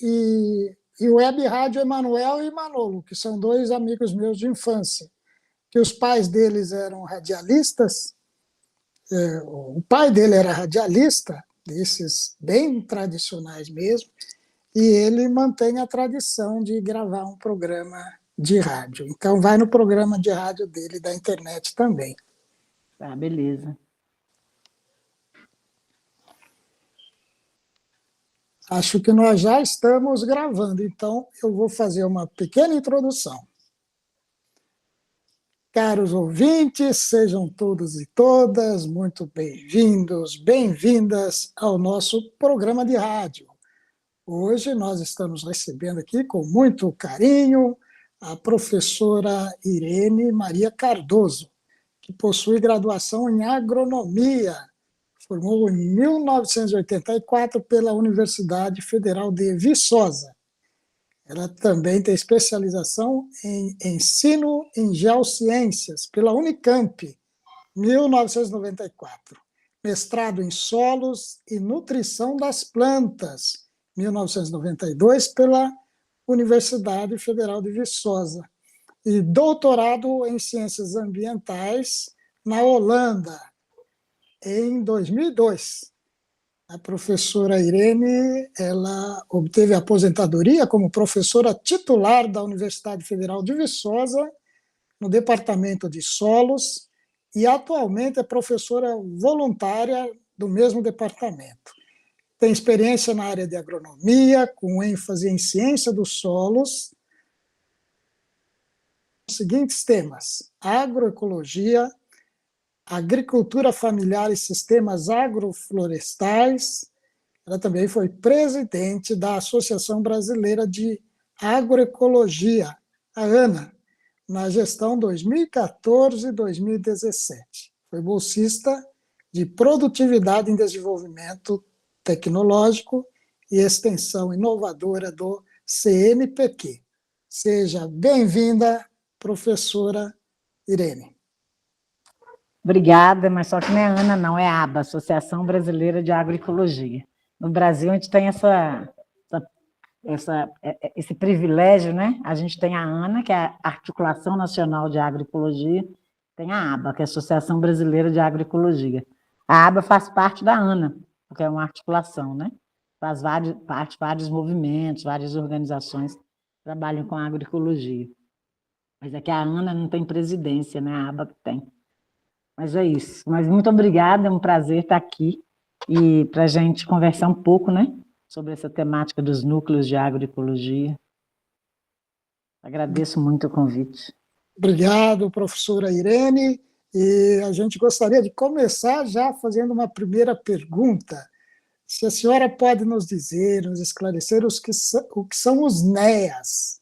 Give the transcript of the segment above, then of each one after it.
e, e Web Rádio Emanuel e Manolo, que são dois amigos meus de infância, que os pais deles eram radialistas. O pai dele era radialista, desses bem tradicionais mesmo, e ele mantém a tradição de gravar um programa de rádio. Então, vai no programa de rádio dele, da internet também. Tá, beleza. Acho que nós já estamos gravando, então eu vou fazer uma pequena introdução. Caros ouvintes, sejam todos e todas muito bem-vindos, bem-vindas ao nosso programa de rádio. Hoje nós estamos recebendo aqui com muito carinho a professora Irene Maria Cardoso, que possui graduação em agronomia. Formou em 1984 pela Universidade Federal de Viçosa. Ela também tem especialização em ensino em geociências pela Unicamp, 1994. Mestrado em solos e nutrição das plantas, 1992, pela Universidade Federal de Viçosa. E doutorado em ciências ambientais na Holanda, em 2002. A professora Irene, ela obteve a aposentadoria como professora titular da Universidade Federal de Viçosa, no Departamento de Solos, e atualmente é professora voluntária do mesmo departamento. Tem experiência na área de agronomia, com ênfase em ciência dos solos, os seguintes temas: agroecologia, agricultura familiar e sistemas agroflorestais. Ela também foi presidente da Associação Brasileira de Agroecologia, a ANA, na gestão 2014-2017. Foi bolsista de Produtividade em Desenvolvimento Tecnológico e Extensão Inovadora do CNPq. Seja bem-vinda, professora Irene. Obrigada, mas só que não é ANA, não, é ABA, Associação Brasileira de Agroecologia. No Brasil, a gente tem esse privilégio, né? A gente tem a ANA, que é a Articulação Nacional de Agroecologia, tem a ABA, que é a Associação Brasileira de Agroecologia. A ABA faz parte da ANA, porque é uma articulação, né? Faz vários movimentos, várias organizações que trabalham com a agroecologia. Mas é que a ANA não tem presidência, né? A ABA que tem. Mas é isso. Mas muito obrigada, é um prazer estar aqui e para a gente conversar um pouco, né, sobre essa temática dos núcleos de agroecologia. Agradeço muito o convite. Obrigado, professora Irene. E a gente gostaria de começar já fazendo uma primeira pergunta. Se a senhora pode nos dizer, nos esclarecer o que são os NEAs.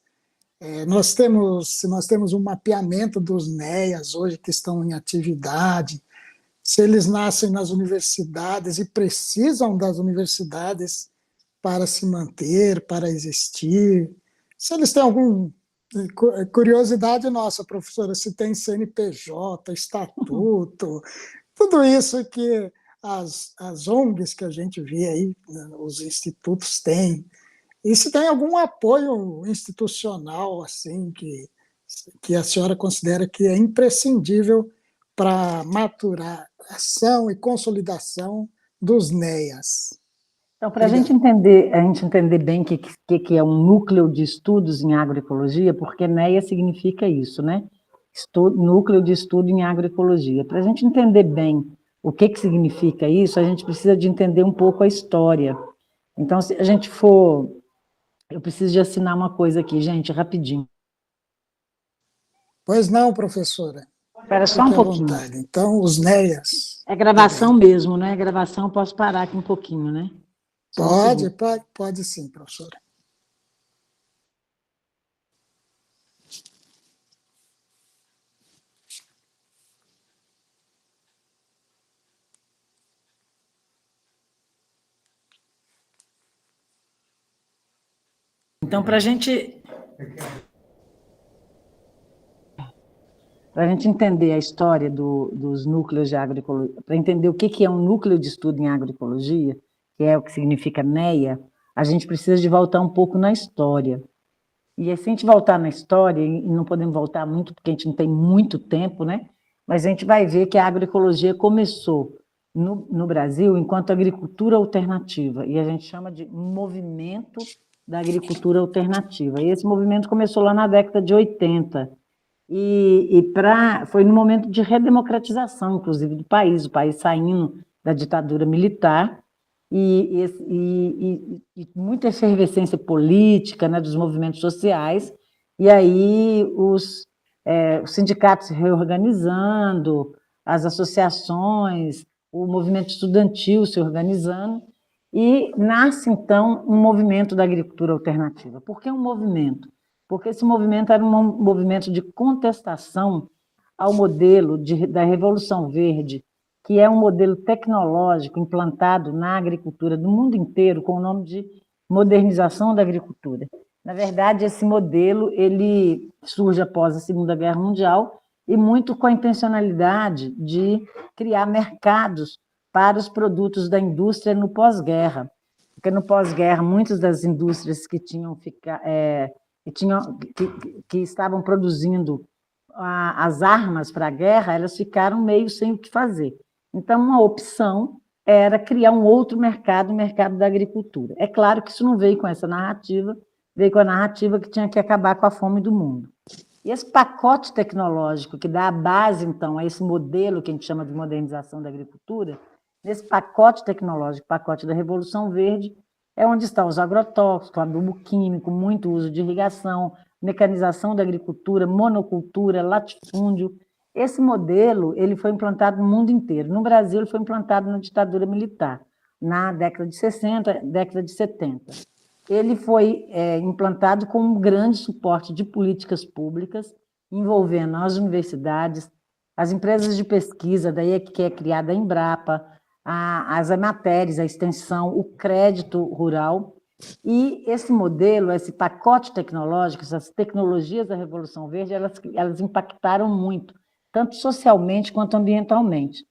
Nós temos um mapeamento dos NEAs hoje que estão em atividade, se eles nascem nas universidades e precisam das universidades para se manter, para existir, se eles têm alguma curiosidade nossa, professora, se tem CNPJ, estatuto, tudo isso que as ONGs que a gente vê aí, os institutos têm. E se tem algum apoio institucional assim que a senhora considera que é imprescindível para maturação e consolidação dos NEAs? Então, para a gente entender bem o que é um núcleo de estudos em agroecologia, porque NEA significa isso, né? Núcleo de estudo em agroecologia. Para a gente entender bem o que significa isso, a gente precisa de entender um pouco a história. Então, se a gente for... Eu preciso de assinar uma coisa aqui, gente, rapidinho. Pois não, professora. Espera só um pouquinho. Vontade. Então, os NEAs... É gravação mesmo, né? Gravação, eu posso parar aqui um pouquinho, né? Pode sim, professora. Então, para a gente entender a história dos núcleos de agroecologia, para entender o que é um núcleo de estudo em agroecologia, que é o que significa NEA, a gente precisa de voltar um pouco na história. E se a gente voltar na história, e não podemos voltar muito, porque a gente não tem muito tempo, né? Mas a gente vai ver que a agroecologia começou no Brasil enquanto agricultura alternativa, e a gente chama de movimento da agricultura alternativa. E esse movimento começou lá na década de 80, foi no momento de redemocratização, inclusive, do país, o país saindo da ditadura militar, e muita efervescência política, né, dos movimentos sociais, e aí os sindicatos se reorganizando, as associações, o movimento estudantil se organizando, e nasce, então, um movimento da agricultura alternativa. Por que um movimento? Porque esse movimento era um movimento de contestação ao modelo da Revolução Verde, que é um modelo tecnológico implantado na agricultura do mundo inteiro com o nome de modernização da agricultura. Na verdade, esse modelo ele surge após a Segunda Guerra Mundial e muito com a intencionalidade de criar mercados para os produtos da indústria no pós-guerra. Porque no pós-guerra, muitas das indústrias que estavam produzindo as armas para a guerra, elas ficaram meio sem o que fazer. Então, uma opção era criar um outro mercado, o mercado da agricultura. É claro que isso não veio com essa narrativa, veio com a narrativa que tinha que acabar com a fome do mundo. E esse pacote tecnológico que dá a base, então, a esse modelo que a gente chama de modernização da agricultura, nesse pacote tecnológico, pacote da Revolução Verde, é onde estão os agrotóxicos, adubo químico, muito uso de irrigação, mecanização da agricultura, monocultura, latifúndio. Esse modelo ele foi implantado no mundo inteiro. No Brasil, ele foi implantado na ditadura militar, na década de 60, década de 70. Ele foi implantado com um grande suporte de políticas públicas, envolvendo as universidades, as empresas de pesquisa, daí é que é criada a Embrapa, as Emateres, a extensão, o crédito rural. E esse modelo, esse pacote tecnológico, essas tecnologias da Revolução Verde, elas impactaram muito, tanto socialmente quanto ambientalmente.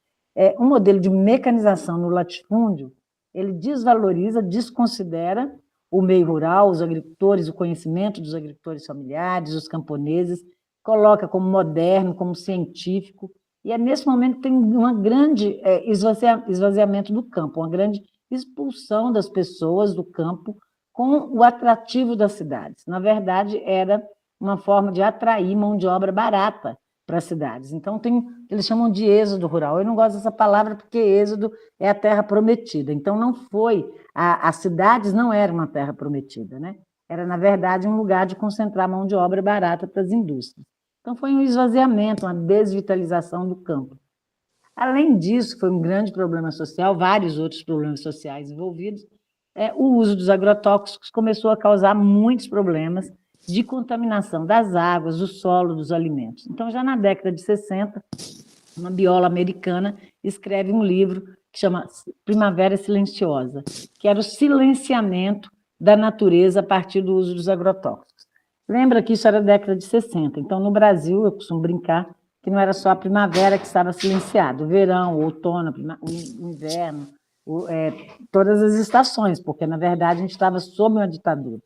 Um modelo de mecanização no latifúndio, ele desvaloriza, desconsidera o meio rural, os agricultores, o conhecimento dos agricultores familiares, os camponeses, coloca como moderno, como científico, e nesse momento tem uma grande esvaziamento do campo, uma grande expulsão das pessoas do campo com o atrativo das cidades. Na verdade, era uma forma de atrair mão de obra barata para as cidades. Então, eles chamam de êxodo rural. Eu não gosto dessa palavra porque êxodo é a terra prometida. Então, não foi... As cidades não eram uma terra prometida, né? Era, na verdade, um lugar de concentrar mão de obra barata para as indústrias. Então, foi um esvaziamento, uma desvitalização do campo. Além disso, foi um grande problema social, vários outros problemas sociais envolvidos. O uso dos agrotóxicos começou a causar muitos problemas de contaminação das águas, do solo, dos alimentos. Então, já na década de 60, uma bióloga americana escreve um livro que chama Primavera Silenciosa, que era o silenciamento da natureza a partir do uso dos agrotóxicos. Lembra que isso era da década de 60. Então, no Brasil, eu costumo brincar que não era só a primavera que estava silenciada, o verão, o outono, o inverno, todas as estações, porque, na verdade, a gente estava sob uma ditadura.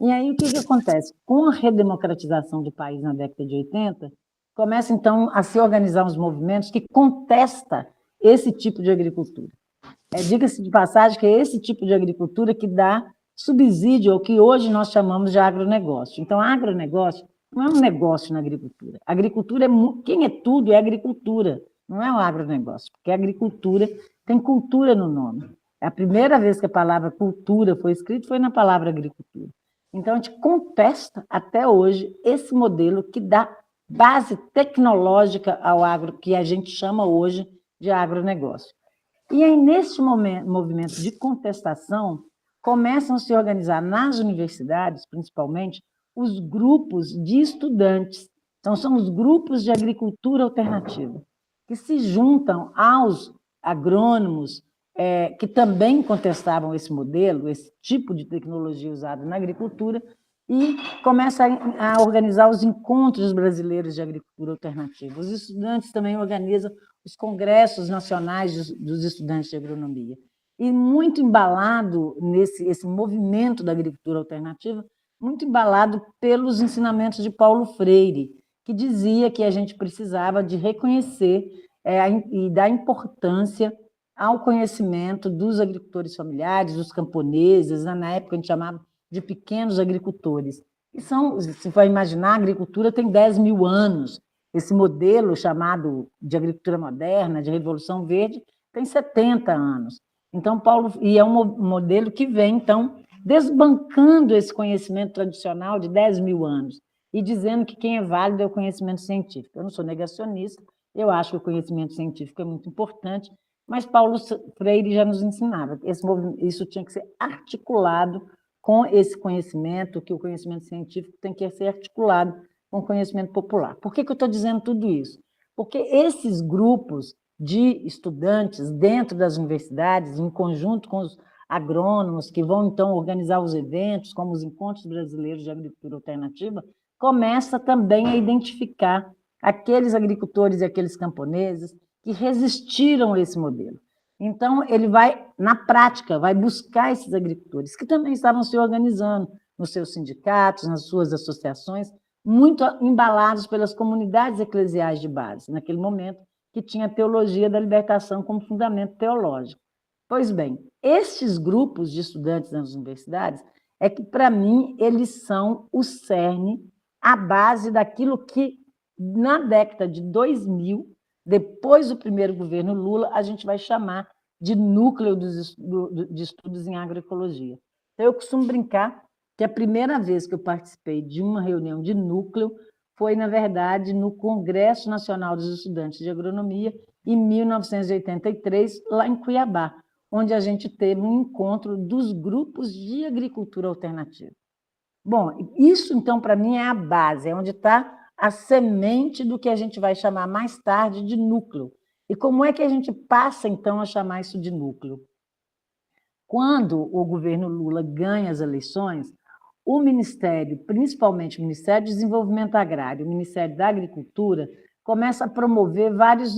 E aí, o que acontece? Com a redemocratização do país na década de 80, começa, então, a se organizar uns movimentos que contestam esse tipo de agricultura. Diga-se de passagem que é esse tipo de agricultura que dá subsídio ao que hoje nós chamamos de agronegócio. Então, agronegócio não é um negócio na agricultura. A agricultura, quem é tudo é agricultura, não é um agronegócio, porque a agricultura tem cultura no nome. A primeira vez que a palavra cultura foi escrita foi na palavra agricultura. Então, a gente contesta até hoje esse modelo que dá base tecnológica ao agro, que a gente chama hoje de agronegócio. E aí, nesse movimento de contestação, começam a se organizar nas universidades, principalmente, os grupos de estudantes. Então, são os grupos de agricultura alternativa, que se juntam aos agrônomos, que também contestavam esse modelo, esse tipo de tecnologia usada na agricultura, e começa a organizar os encontros brasileiros de agricultura alternativa. Os estudantes também organizam os congressos nacionais dos estudantes de agronomia. e muito embalado esse movimento da agricultura alternativa, muito embalado pelos ensinamentos de Paulo Freire, que dizia que a gente precisava de reconhecer e dar importância ao conhecimento dos agricultores familiares, dos camponeses, né? Na época a gente chamava de pequenos agricultores. E se for imaginar, a agricultura tem 10 mil anos. Esse modelo chamado de agricultura moderna, de Revolução Verde, tem 70 anos. Então, e é um modelo que vem, então, desbancando esse conhecimento tradicional de 10 mil anos e dizendo que quem é válido é o conhecimento científico. Eu não sou negacionista, eu acho que o conhecimento científico é muito importante, mas Paulo Freire já nos ensinava que isso tinha que ser articulado com esse conhecimento, que o conhecimento científico tem que ser articulado com o conhecimento popular. Por que eu estou dizendo tudo isso? Porque esses grupos de estudantes dentro das universidades, em conjunto com os agrônomos, que vão, então, organizar os eventos, como os Encontros Brasileiros de Agricultura Alternativa, começa também a identificar aqueles agricultores e aqueles camponeses que resistiram a esse modelo. Então, ele vai, na prática, vai buscar esses agricultores, que também estavam se organizando nos seus sindicatos, nas suas associações, muito embalados pelas comunidades eclesiais de base, naquele momento, que tinha a teologia da libertação como fundamento teológico. Pois bem, estes grupos de estudantes nas universidades é que, para mim, eles são o cerne, a base daquilo que, na década de 2000, depois do primeiro governo Lula, a gente vai chamar de núcleo de estudos em agroecologia. Então, eu costumo brincar que a primeira vez que eu participei de uma reunião de núcleo foi, na verdade, no Congresso Nacional dos Estudantes de Agronomia, em 1983, lá em Cuiabá, onde a gente teve um encontro dos grupos de agricultura alternativa. Bom, isso, então, para mim, é a base, é onde está a semente do que a gente vai chamar mais tarde de núcleo. E como é que a gente passa, então, a chamar isso de núcleo? Quando o governo Lula ganha as eleições, o Ministério, principalmente o Ministério do Desenvolvimento Agrário, o Ministério da Agricultura, começa a promover vários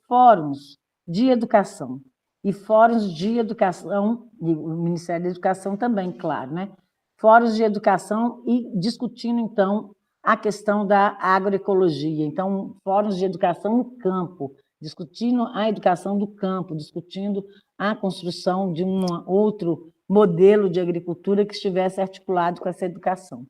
fóruns de educação. E fóruns de educação, e o Ministério da Educação também, claro, né? Fóruns de educação e discutindo, então, a questão da agroecologia. Então, fóruns de educação no campo, discutindo a educação do campo, discutindo a construção de um outro modelo de agricultura que estivesse articulado com essa educação.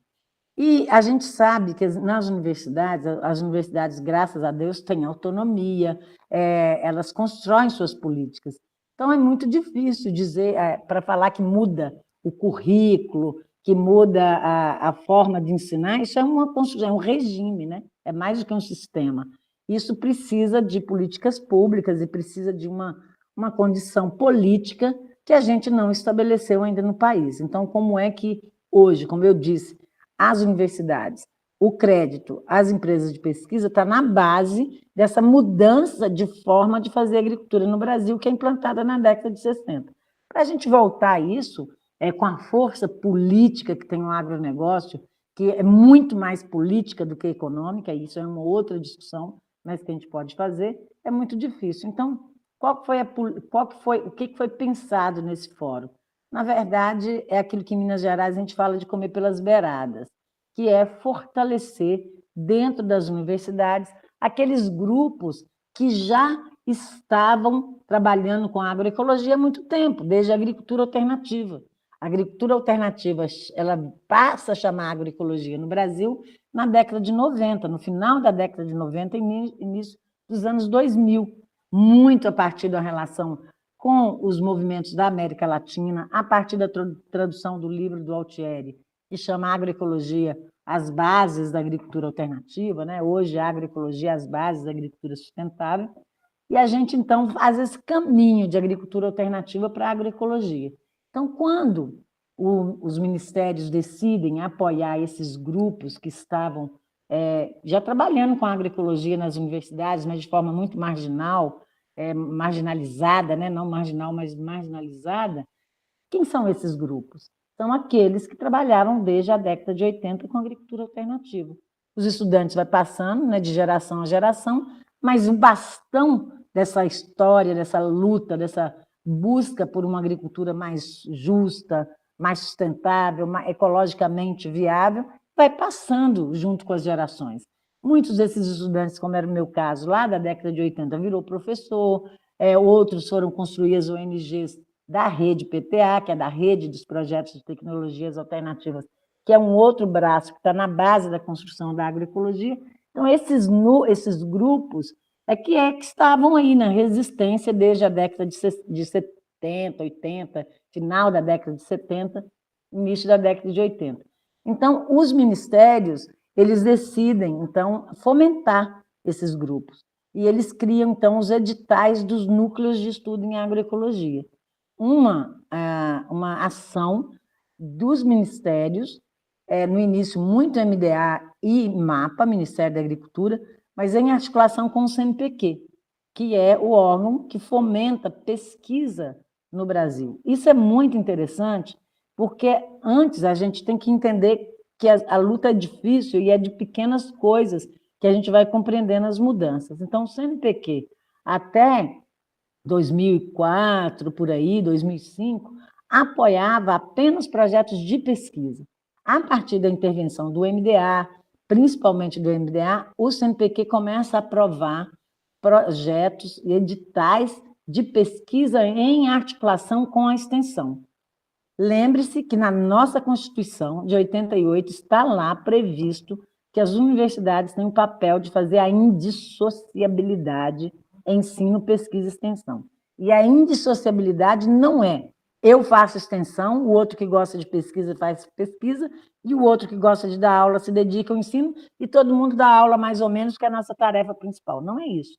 E a gente sabe que nas universidades, as universidades, graças a Deus, têm autonomia, elas constroem suas políticas. Então, é muito difícil dizer, para falar que muda o currículo, que muda a forma de ensinar, isso é uma construção, é um regime, né? É mais do que um sistema. Isso precisa de políticas públicas e precisa de uma condição política que a gente não estabeleceu ainda no país. Então, como é que hoje, como eu disse, as universidades, o crédito, as empresas de pesquisa está na base dessa mudança de forma de fazer agricultura no Brasil, que é implantada na década de 60. Para a gente voltar a isso, com a força política que tem o agronegócio, que é muito mais política do que econômica, e isso é uma outra discussão, mas que a gente pode fazer, é muito difícil. Então, o que foi pensado nesse fórum? Na verdade, é aquilo que em Minas Gerais a gente fala de comer pelas beiradas, que é fortalecer dentro das universidades aqueles grupos que já estavam trabalhando com a agroecologia há muito tempo, desde a agricultura alternativa. A agricultura alternativa, ela passa a chamar agroecologia no Brasil na década de 90, no final da década de 90 e início dos anos 2000, muito a partir da relação com os movimentos da América Latina, a partir da tradução do livro do Altieri, que chama Agroecologia, as bases da agricultura alternativa, né? Hoje, a agroecologia, as bases da agricultura sustentável, e a gente, então, faz esse caminho de agricultura alternativa para a agroecologia. Então, quando os ministérios decidem apoiar esses grupos que estavam já trabalhando com a agroecologia nas universidades, mas de forma muito marginal, marginalizada, né? Não marginal, mas marginalizada, quem são esses grupos? São aqueles que trabalharam desde a década de 80 com agricultura alternativa. Os estudantes vão passando, né, de geração a geração, mas o bastão dessa história, dessa luta, dessa busca por uma agricultura mais justa, mais sustentável, ecologicamente viável, vai passando junto com as gerações. Muitos desses estudantes, como era o meu caso, lá da década de 80, virou professor, outros foram construir as ONGs da rede PTA, que é da rede dos projetos de tecnologias alternativas, que é um outro braço que está na base da construção da agroecologia. Então, esses grupos que estavam aí na resistência desde a década de 70, 80, final da década de 70, início da década de 80. Então, os ministérios, eles decidem, então, fomentar esses grupos. E eles criam, então, os editais dos núcleos de estudo em agroecologia. Uma ação dos ministérios, no início muito MDA e MAPA, Ministério da Agricultura, mas em articulação com o CNPq, que é o órgão que fomenta pesquisa no Brasil. Isso é muito interessante, porque antes a gente tem que entender que a luta é difícil e é de pequenas coisas que a gente vai compreendendo as mudanças. Então, o CNPq, até 2004, por aí, 2005, apoiava apenas projetos de pesquisa. A partir da intervenção do MDA, principalmente do MDA, o CNPq começa a aprovar projetos e editais de pesquisa em articulação com a extensão. Lembre-se que na nossa Constituição de 88 está lá previsto que as universidades têm o papel de fazer a indissociabilidade ensino, pesquisa e extensão. E a indissociabilidade não é eu faço extensão, o outro que gosta de pesquisa faz pesquisa, e o outro que gosta de dar aula se dedica ao ensino, e todo mundo dá aula mais ou menos, que é a nossa tarefa principal. Não é isso.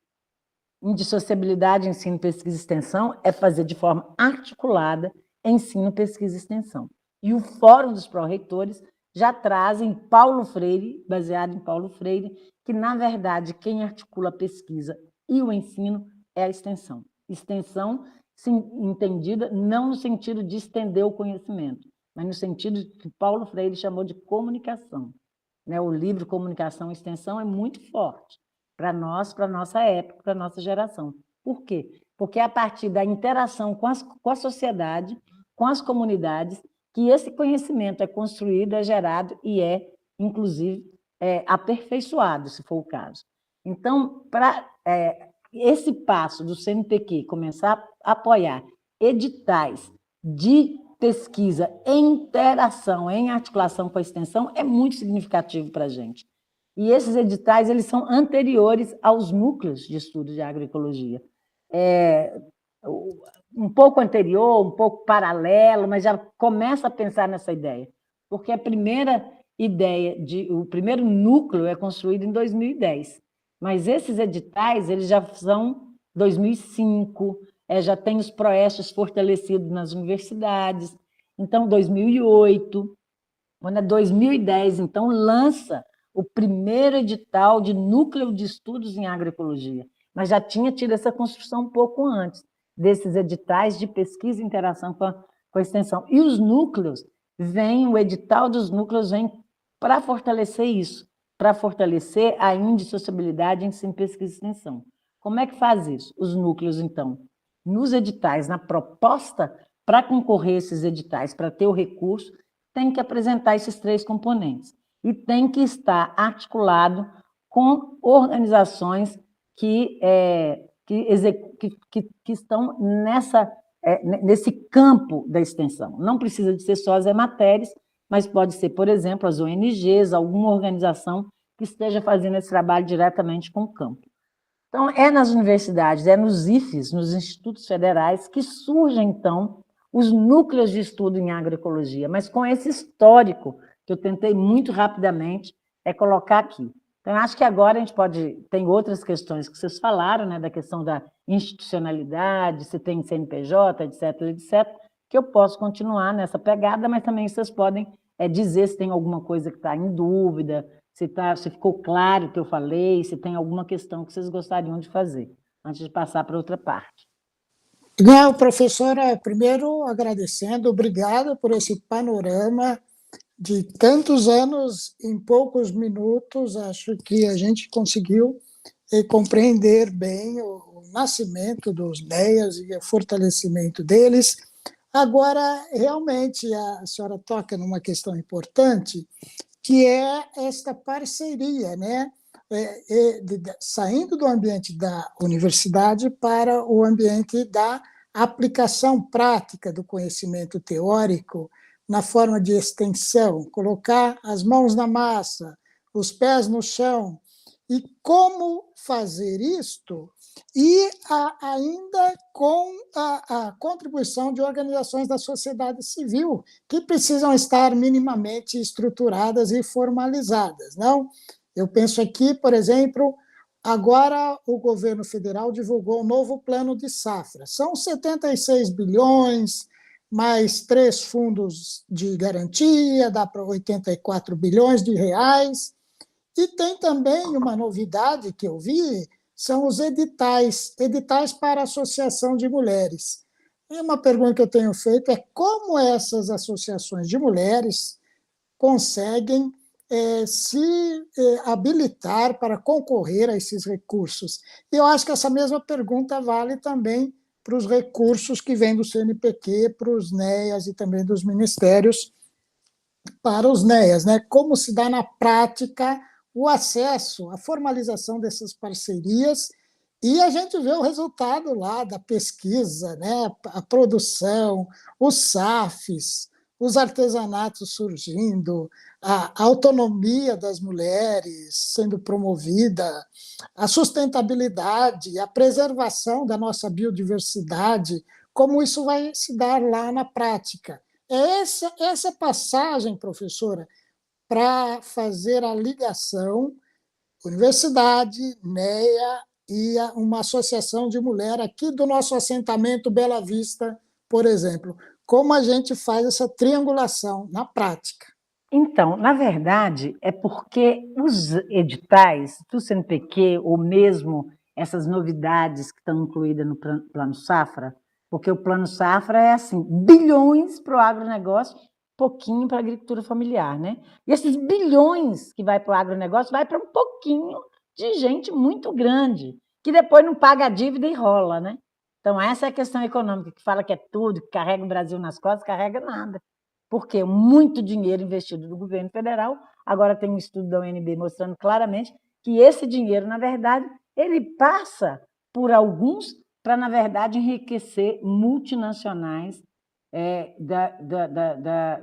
Indissociabilidade, ensino, pesquisa e extensão é fazer de forma articulada ensino, pesquisa e extensão. E o Fórum dos Pró-Reitores já trazem Paulo Freire, baseado em Paulo Freire, que, na verdade, quem articula a pesquisa e o ensino é a extensão. Extensão, sim, entendida não no sentido de estender o conhecimento, mas no sentido que Paulo Freire chamou de comunicação. O livro Comunicação e Extensão é muito forte para nós, para a nossa época, para a nossa geração. Por quê? Porque é a partir da interação com a sociedade, com as comunidades, que esse conhecimento é construído, é gerado e inclusive, aperfeiçoado, se for o caso. Então, para esse passo do CNPq começar a apoiar editais de pesquisa em interação, em articulação com a extensão, é muito significativo para a gente. E esses editais eles são anteriores aos núcleos de estudo de agroecologia. Um pouco anterior, um pouco paralelo, mas já começa a pensar nessa ideia. Porque a primeira ideia, o primeiro núcleo é construído em 2010. Mas esses editais eles já são 2005, já tem os proestes fortalecidos nas universidades. Então, 2008, quando é 2010, então, lança o primeiro edital de núcleo de estudos em agroecologia. Mas já tinha tido essa construção um pouco antes, desses editais de pesquisa e interação com a extensão. E os núcleos, o edital dos núcleos vem para fortalecer isso, para fortalecer a indissociabilidade em ensino, pesquisa e extensão. Como é que faz isso? Os núcleos, então, nos editais, na proposta para concorrer a esses editais, para ter o recurso, tem que apresentar esses 3 componentes. E tem que estar articulado com organizações que estão nesse campo da extensão. Não precisa de ser só as EMATERES, mas pode ser, por exemplo, as ONGs, alguma organização que esteja fazendo esse trabalho diretamente com o campo. Então, nas universidades, nos IFES, nos institutos federais, que surgem, então, os núcleos de estudo em agroecologia, mas com esse histórico que eu tentei muito rapidamente colocar aqui. Então, acho que agora a gente tem outras questões que vocês falaram, da questão da institucionalidade, se tem CNPJ, etc., etc., que eu posso continuar nessa pegada, mas também vocês podem dizer se tem alguma coisa que está em dúvida, se ficou claro o que eu falei, se tem alguma questão que vocês gostariam de fazer, antes de passar para outra parte. Não, professora, primeiro agradecendo, obrigada por esse panorama de tantos anos em poucos minutos. Acho que a gente conseguiu e compreender bem o nascimento dos NEAs e o fortalecimento deles. Agora, realmente, a senhora toca numa questão importante, que é esta parceria, né? Saindo do ambiente da universidade para o ambiente da aplicação prática do conhecimento teórico na forma de extensão, colocar as mãos na massa, os pés no chão. E como fazer isto e ainda com a contribuição de organizações da sociedade civil, que precisam estar minimamente estruturadas e formalizadas, não? Eu penso aqui, por exemplo, agora o governo federal divulgou um novo plano de safra. São 76 bilhões, mais 3 fundos de garantia, dá para 84 bilhões de reais. E tem também uma novidade que eu vi, são os editais para a Associação de Mulheres. E uma pergunta que eu tenho feito é como essas associações de mulheres conseguem se habilitar para concorrer a esses recursos. E eu acho que essa mesma pergunta vale também para os recursos que vêm do CNPq, para os NEAs e também dos ministérios para os NEAs, né? Como se dá na prática o acesso, a formalização dessas parcerias, e a gente vê o resultado lá da pesquisa, né? A produção, os SAFs, os artesanatos surgindo, a autonomia das mulheres sendo promovida, a sustentabilidade, a preservação da nossa biodiversidade, como isso vai se dar lá na prática. É essa passagem, professora, para fazer a ligação universidade, NEA e uma associação de mulher aqui do nosso assentamento Bela Vista, por exemplo. Como a gente faz essa triangulação na prática? Então, na verdade, é porque os editais do CNPq, ou mesmo essas novidades que estão incluídas no Plano Safra, porque o Plano Safra é assim, bilhões para o agronegócio, pouquinho para a agricultura familiar, né? E esses bilhões que vai para o agronegócio vai para um pouquinho de gente muito grande, que depois não paga a dívida e rola, né? Então, essa é a questão econômica, que fala que é tudo, que carrega o Brasil nas costas, carrega nada. Porque muito dinheiro investido do governo federal, agora tem um estudo da UNB mostrando claramente que esse dinheiro, na verdade, ele passa por alguns para, na verdade, enriquecer multinacionais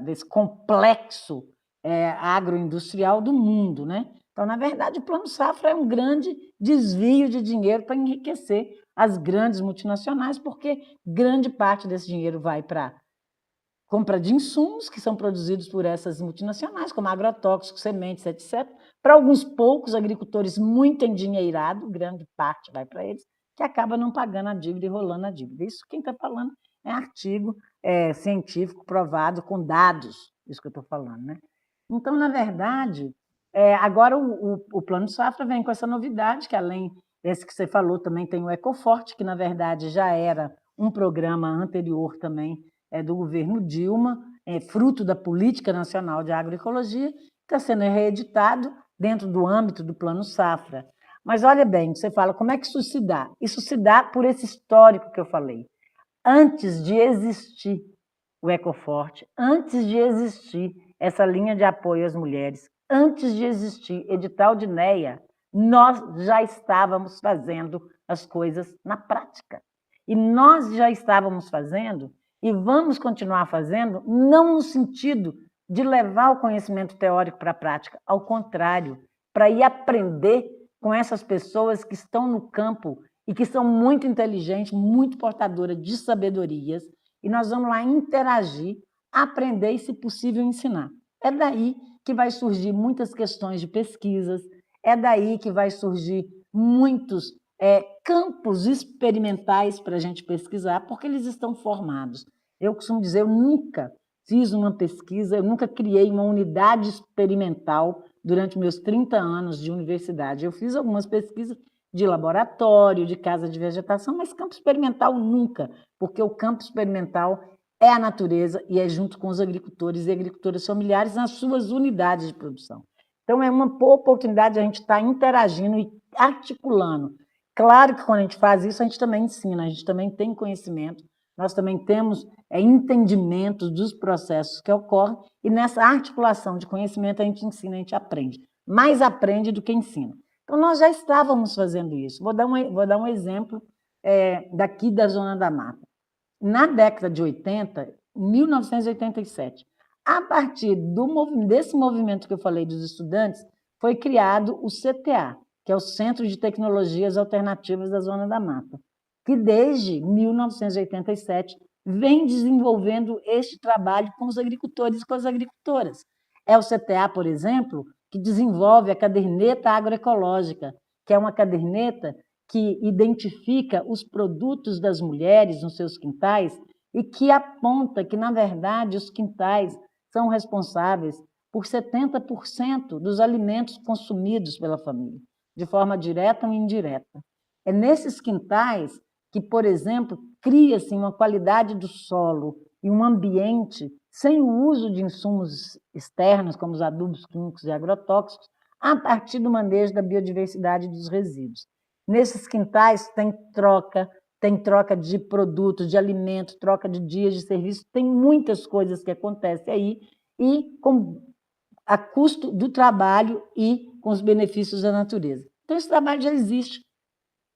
desse complexo agroindustrial do mundo, né? Então, na verdade, o Plano Safra é um grande desvio de dinheiro para enriquecer as grandes multinacionais, porque grande parte desse dinheiro vai para compra de insumos que são produzidos por essas multinacionais, como agrotóxicos, sementes, etc. Para alguns poucos agricultores muito endinheirados, grande parte vai para eles, que acaba não pagando a dívida e rolando a dívida. Isso quem está falando é artigo científico provado com dados, isso que eu estou falando, né? Então, na verdade, agora o Plano Safra vem com essa novidade, que além desse que você falou, também tem o Ecoforte, que na verdade já era um programa anterior também do governo Dilma, fruto da Política Nacional de Agroecologia, está sendo reeditado dentro do âmbito do Plano Safra. Mas olha bem, você fala, como é que isso se dá? Isso se dá por esse histórico que eu falei. Antes de existir o Ecoforte, antes de existir essa linha de apoio às mulheres, antes de existir edital de NEA, nós já estávamos fazendo as coisas na prática. E nós já estávamos fazendo e vamos continuar fazendo, não no sentido de levar o conhecimento teórico para a prática, ao contrário, para ir aprender com essas pessoas que estão no campo e que são muito inteligentes, muito portadoras de sabedorias, e nós vamos lá interagir, aprender e, se possível, ensinar. É daí que vai surgir muitas questões de pesquisas, é daí que vai surgir muitos campos experimentais para a gente pesquisar, porque eles estão formados. Eu costumo dizer, eu nunca fiz uma pesquisa, eu nunca criei uma unidade experimental durante meus 30 anos de universidade. Eu fiz algumas pesquisas de laboratório, de casa de vegetação, mas campo experimental nunca, porque o campo experimental é a natureza e é junto com os agricultores e agricultoras familiares nas suas unidades de produção. Então, é uma boa oportunidade de a gente estar interagindo e articulando. Claro que quando a gente faz isso, a gente também ensina, a gente também tem conhecimento, nós também temos entendimento dos processos que ocorrem, e nessa articulação de conhecimento a gente ensina, a gente aprende. Mais aprende do que ensina. Então, nós já estávamos fazendo isso. Vou dar um exemplo daqui da Zona da Mata. Na década de 80, 1987, a partir desse movimento que eu falei dos estudantes, foi criado o CTA, que é o Centro de Tecnologias Alternativas da Zona da Mata, que desde 1987 vem desenvolvendo este trabalho com os agricultores e com as agricultoras. É o CTA, por exemplo, que desenvolve a caderneta agroecológica, que é uma caderneta que identifica os produtos das mulheres nos seus quintais e que aponta que, na verdade, os quintais são responsáveis por 70% dos alimentos consumidos pela família, de forma direta ou indireta. É nesses quintais que, por exemplo, cria-se uma qualidade do solo e um ambiente sem o uso de insumos externos, como os adubos químicos e agrotóxicos, a partir do manejo da biodiversidade dos resíduos. Nesses quintais tem troca de produtos, de alimento, troca de dias de serviço, tem muitas coisas que acontecem aí, e a custo do trabalho e com os benefícios da natureza. Então, esse trabalho já existe.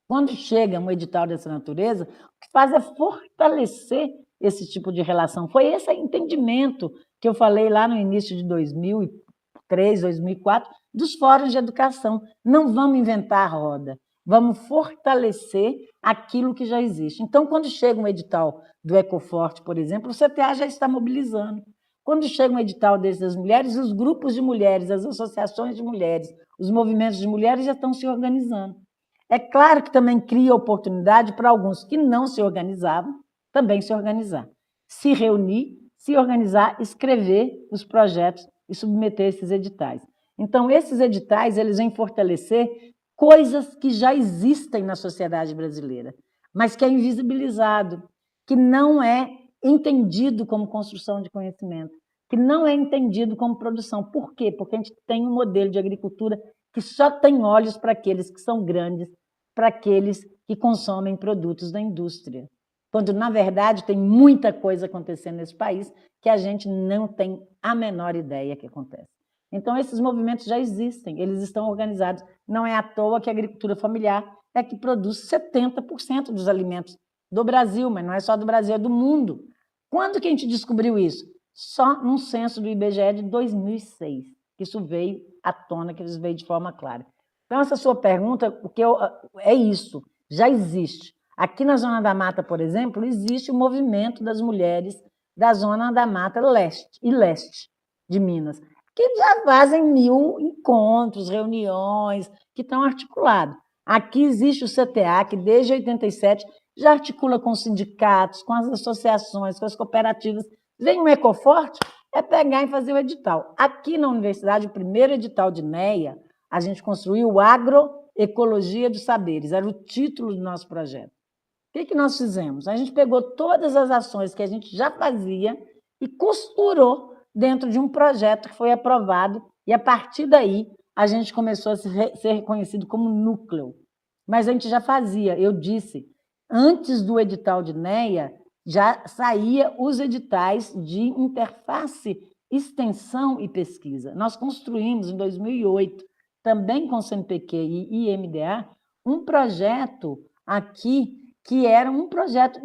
Quando chega um edital dessa natureza, o que faz é fortalecer esse tipo de relação. Foi esse entendimento que eu falei lá no início de 2003, 2004, dos fóruns de educação. Não vamos inventar a roda, vamos fortalecer aquilo que já existe. Então, quando chega um edital do Ecoforte, por exemplo, o CTA já está mobilizando. Quando chega um edital desses das mulheres, os grupos de mulheres, as associações de mulheres, os movimentos de mulheres já estão se organizando. É claro que também cria oportunidade para alguns que não se organizavam também se organizar, se reunir, se organizar, escrever os projetos e submeter esses editais. Então, esses editais eles vêm fortalecer coisas que já existem na sociedade brasileira, mas que é invisibilizado, que não é entendido como construção de conhecimento, que não é entendido como produção. Por quê? Porque a gente tem um modelo de agricultura que só tem olhos para aqueles que são grandes, para aqueles que consomem produtos da indústria. Quando, na verdade, tem muita coisa acontecendo nesse país que a gente não tem a menor ideia que acontece. Então, esses movimentos já existem, eles estão organizados. Não é à toa que a agricultura familiar é que produz 70% dos alimentos do Brasil, mas não é só do Brasil, é do mundo. Quando que a gente descobriu isso? Só num censo do IBGE de 2006, que isso veio à tona, que isso veio de forma clara. Então, essa sua pergunta, é isso, já existe. Aqui na Zona da Mata, por exemplo, existe o movimento das mulheres da Zona da Mata Leste e Leste de Minas, que já fazem 1000 encontros, reuniões, que estão articulados. Aqui existe o CTA, que desde 87 já articula com os sindicatos, com as associações, com as cooperativas. Vem um Ecoforte, é pegar e fazer o edital. Aqui na universidade, o primeiro edital de NEA, a gente construiu Agroecologia dos Saberes, era o título do nosso projeto. O que nós fizemos? A gente pegou todas as ações que a gente já fazia e costurou dentro de um projeto que foi aprovado, e a partir daí a gente começou a ser reconhecido como núcleo. Mas a gente já fazia, eu disse, antes do edital de NEA, já saía os editais de interface, extensão e pesquisa. Nós construímos, em 2008, também com o CNPq e IMDA, um projeto aqui que era um projeto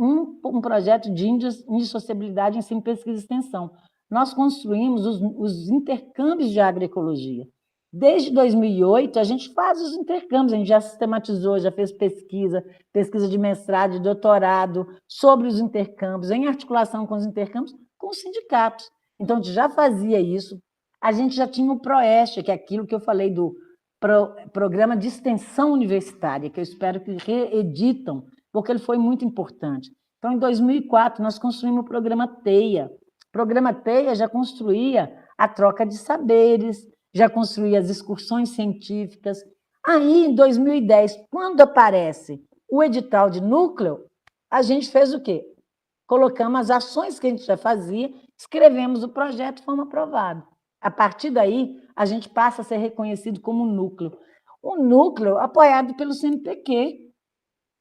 de indissociabilidade em ensino, pesquisa e extensão. Nós construímos os intercâmbios de agroecologia. Desde 2008, a gente faz os intercâmbios, a gente já sistematizou, já fez pesquisa de mestrado, de doutorado, sobre os intercâmbios, em articulação com os intercâmbios, com os sindicatos. Então, a gente já fazia isso. A gente já tinha o PROEST, que é aquilo que eu falei do Programa de Extensão Universitária, que eu espero que reeditam, porque ele foi muito importante. Então, em 2004, nós construímos o Programa TEIA. O Programa TEIA já construía a troca de saberes, já construía as excursões científicas. Aí, em 2010, quando aparece o edital de núcleo, a gente fez o quê? Colocamos as ações que a gente já fazia, escrevemos o projeto e fomos aprovados. A partir daí, a gente passa a ser reconhecido como um núcleo. Um núcleo apoiado pelo CNPq.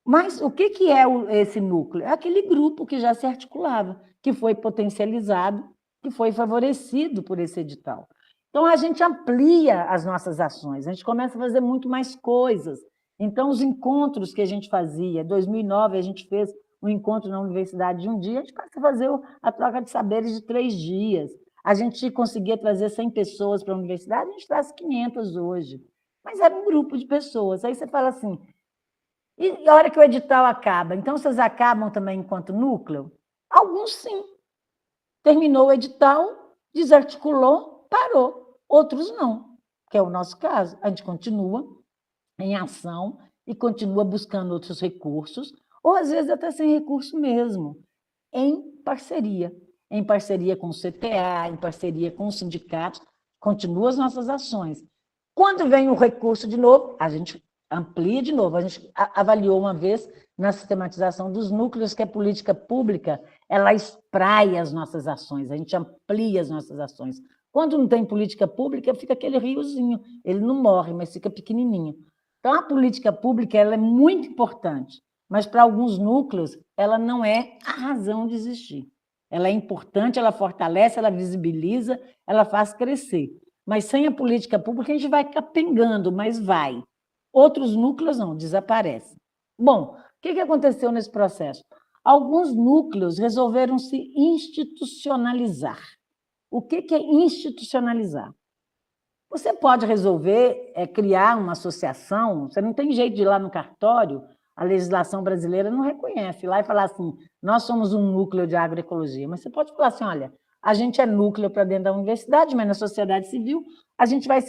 Mas o que é esse núcleo? É aquele grupo que já se articulava, que foi potencializado, que foi favorecido por esse edital. Então, a gente amplia as nossas ações, a gente começa a fazer muito mais coisas. Então, os encontros que a gente fazia, em 2009, a gente fez um encontro na universidade de um dia, a gente passa a fazer a troca de saberes de 3 dias. A gente conseguia trazer 100 pessoas para a universidade, a gente traz 500 hoje. Mas era um grupo de pessoas. Aí você fala assim, e a hora que o edital acaba? Então, vocês acabam também enquanto núcleo? Alguns sim. Terminou o edital, desarticulou, parou. Outros não, que é o nosso caso. A gente continua em ação e continua buscando outros recursos, ou às vezes até sem recurso mesmo, em parceria com o CTA, em parceria com os sindicatos, continuam as nossas ações. Quando vem o recurso de novo, a gente amplia de novo. A gente avaliou uma vez na sistematização dos núcleos que a política pública ela espraia as nossas ações, a gente amplia as nossas ações. Quando não tem política pública, fica aquele riozinho, ele não morre, mas fica pequenininho. Então, a política pública ela é muito importante, mas para alguns núcleos ela não é a razão de existir. Ela é importante, ela fortalece, ela visibiliza, ela faz crescer. Mas sem a política pública a gente vai capengando, mas vai. Outros núcleos não, desaparecem. Bom, o que aconteceu nesse processo? Alguns núcleos resolveram se institucionalizar. O que é institucionalizar? Você pode resolver criar uma associação, você não tem jeito de ir lá no cartório, a legislação brasileira não reconhece, ir lá e falar assim, nós somos um núcleo de agroecologia, mas você pode falar assim, olha, a gente é núcleo para dentro da universidade, mas na sociedade civil a gente vai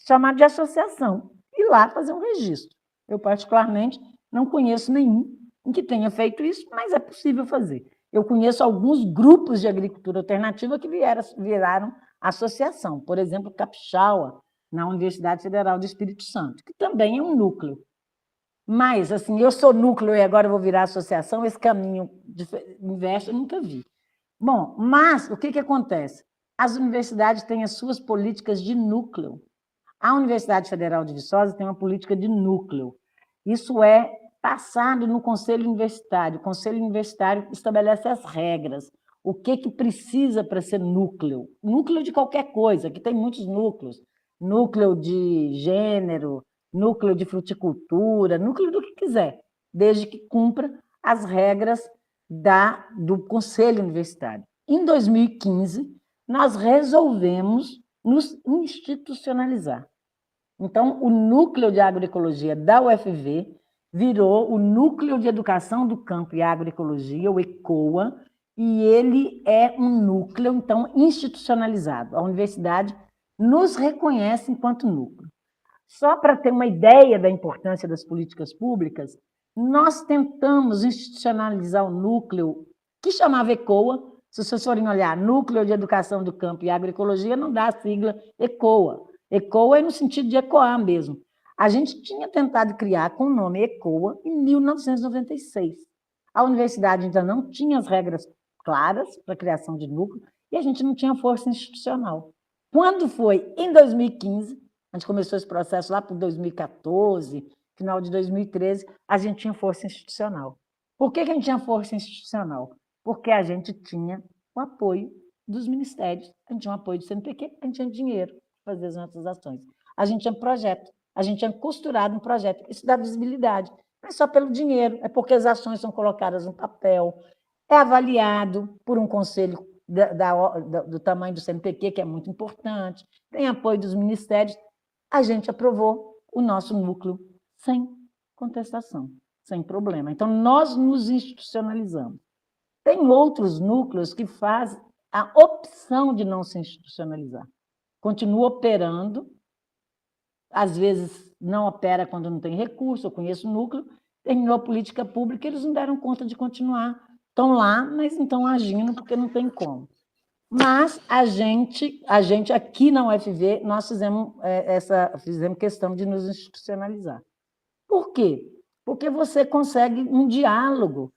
chamar de associação e lá fazer um registro. Eu, particularmente, não conheço nenhum em que tenha feito isso, mas é possível fazer. Eu conheço alguns grupos de agricultura alternativa que viraram associação, por exemplo, Capixaba, na Universidade Federal do Espírito Santo, que também é um núcleo. Mas, assim, eu sou núcleo e agora vou virar associação, esse caminho inverso eu nunca vi. Bom, mas o que acontece? As universidades têm as suas políticas de núcleo. A Universidade Federal de Viçosa tem uma política de núcleo. Isso é passado no Conselho Universitário. O Conselho Universitário estabelece as regras. O que precisa para ser núcleo? Núcleo de qualquer coisa, que tem muitos núcleos. Núcleo de gênero, núcleo de fruticultura, núcleo do que quiser, desde que cumpra as regras do Conselho Universitário. Em 2015, nós resolvemos nos institucionalizar. Então, o Núcleo de Agroecologia da UFV virou o Núcleo de Educação do Campo e Agroecologia, o ECOA, e ele é um núcleo, então, institucionalizado. A universidade nos reconhece enquanto núcleo. Só para ter uma ideia da importância das políticas públicas, nós tentamos institucionalizar o núcleo que chamava ECOA. Se vocês forem olhar, Núcleo de Educação do Campo e Agroecologia, não dá a sigla ECOA. ECOA é no sentido de ecoar mesmo. A gente tinha tentado criar com o nome ECOA em 1996. A universidade ainda não tinha as regras claras para a criação de núcleo e a gente não tinha força institucional. Quando foi em 2015, a gente começou esse processo lá por 2014, final de 2013, a gente tinha força institucional. Por que a gente tinha força institucional? Porque a gente tinha o apoio dos ministérios, a gente tinha o apoio do CNPq, a gente tinha dinheiro para fazer as nossas ações. A gente tinha projeto, a gente tinha costurado um projeto. Isso dá visibilidade, não é só pelo dinheiro, é porque as ações são colocadas no papel, é avaliado por um conselho do tamanho do CNPq, que é muito importante, tem apoio dos ministérios. A gente aprovou o nosso núcleo sem contestação, sem problema. Então, nós nos institucionalizamos. Tem outros núcleos que fazem a opção de não se institucionalizar. Continua operando, às vezes não opera quando não tem recurso, eu conheço o núcleo, terminou a política pública, eles não deram conta de continuar. Estão lá, mas não estão agindo porque não tem como. Mas a gente aqui na UFV, nós fizemos questão de nos institucionalizar. Por quê? Porque você consegue um diálogo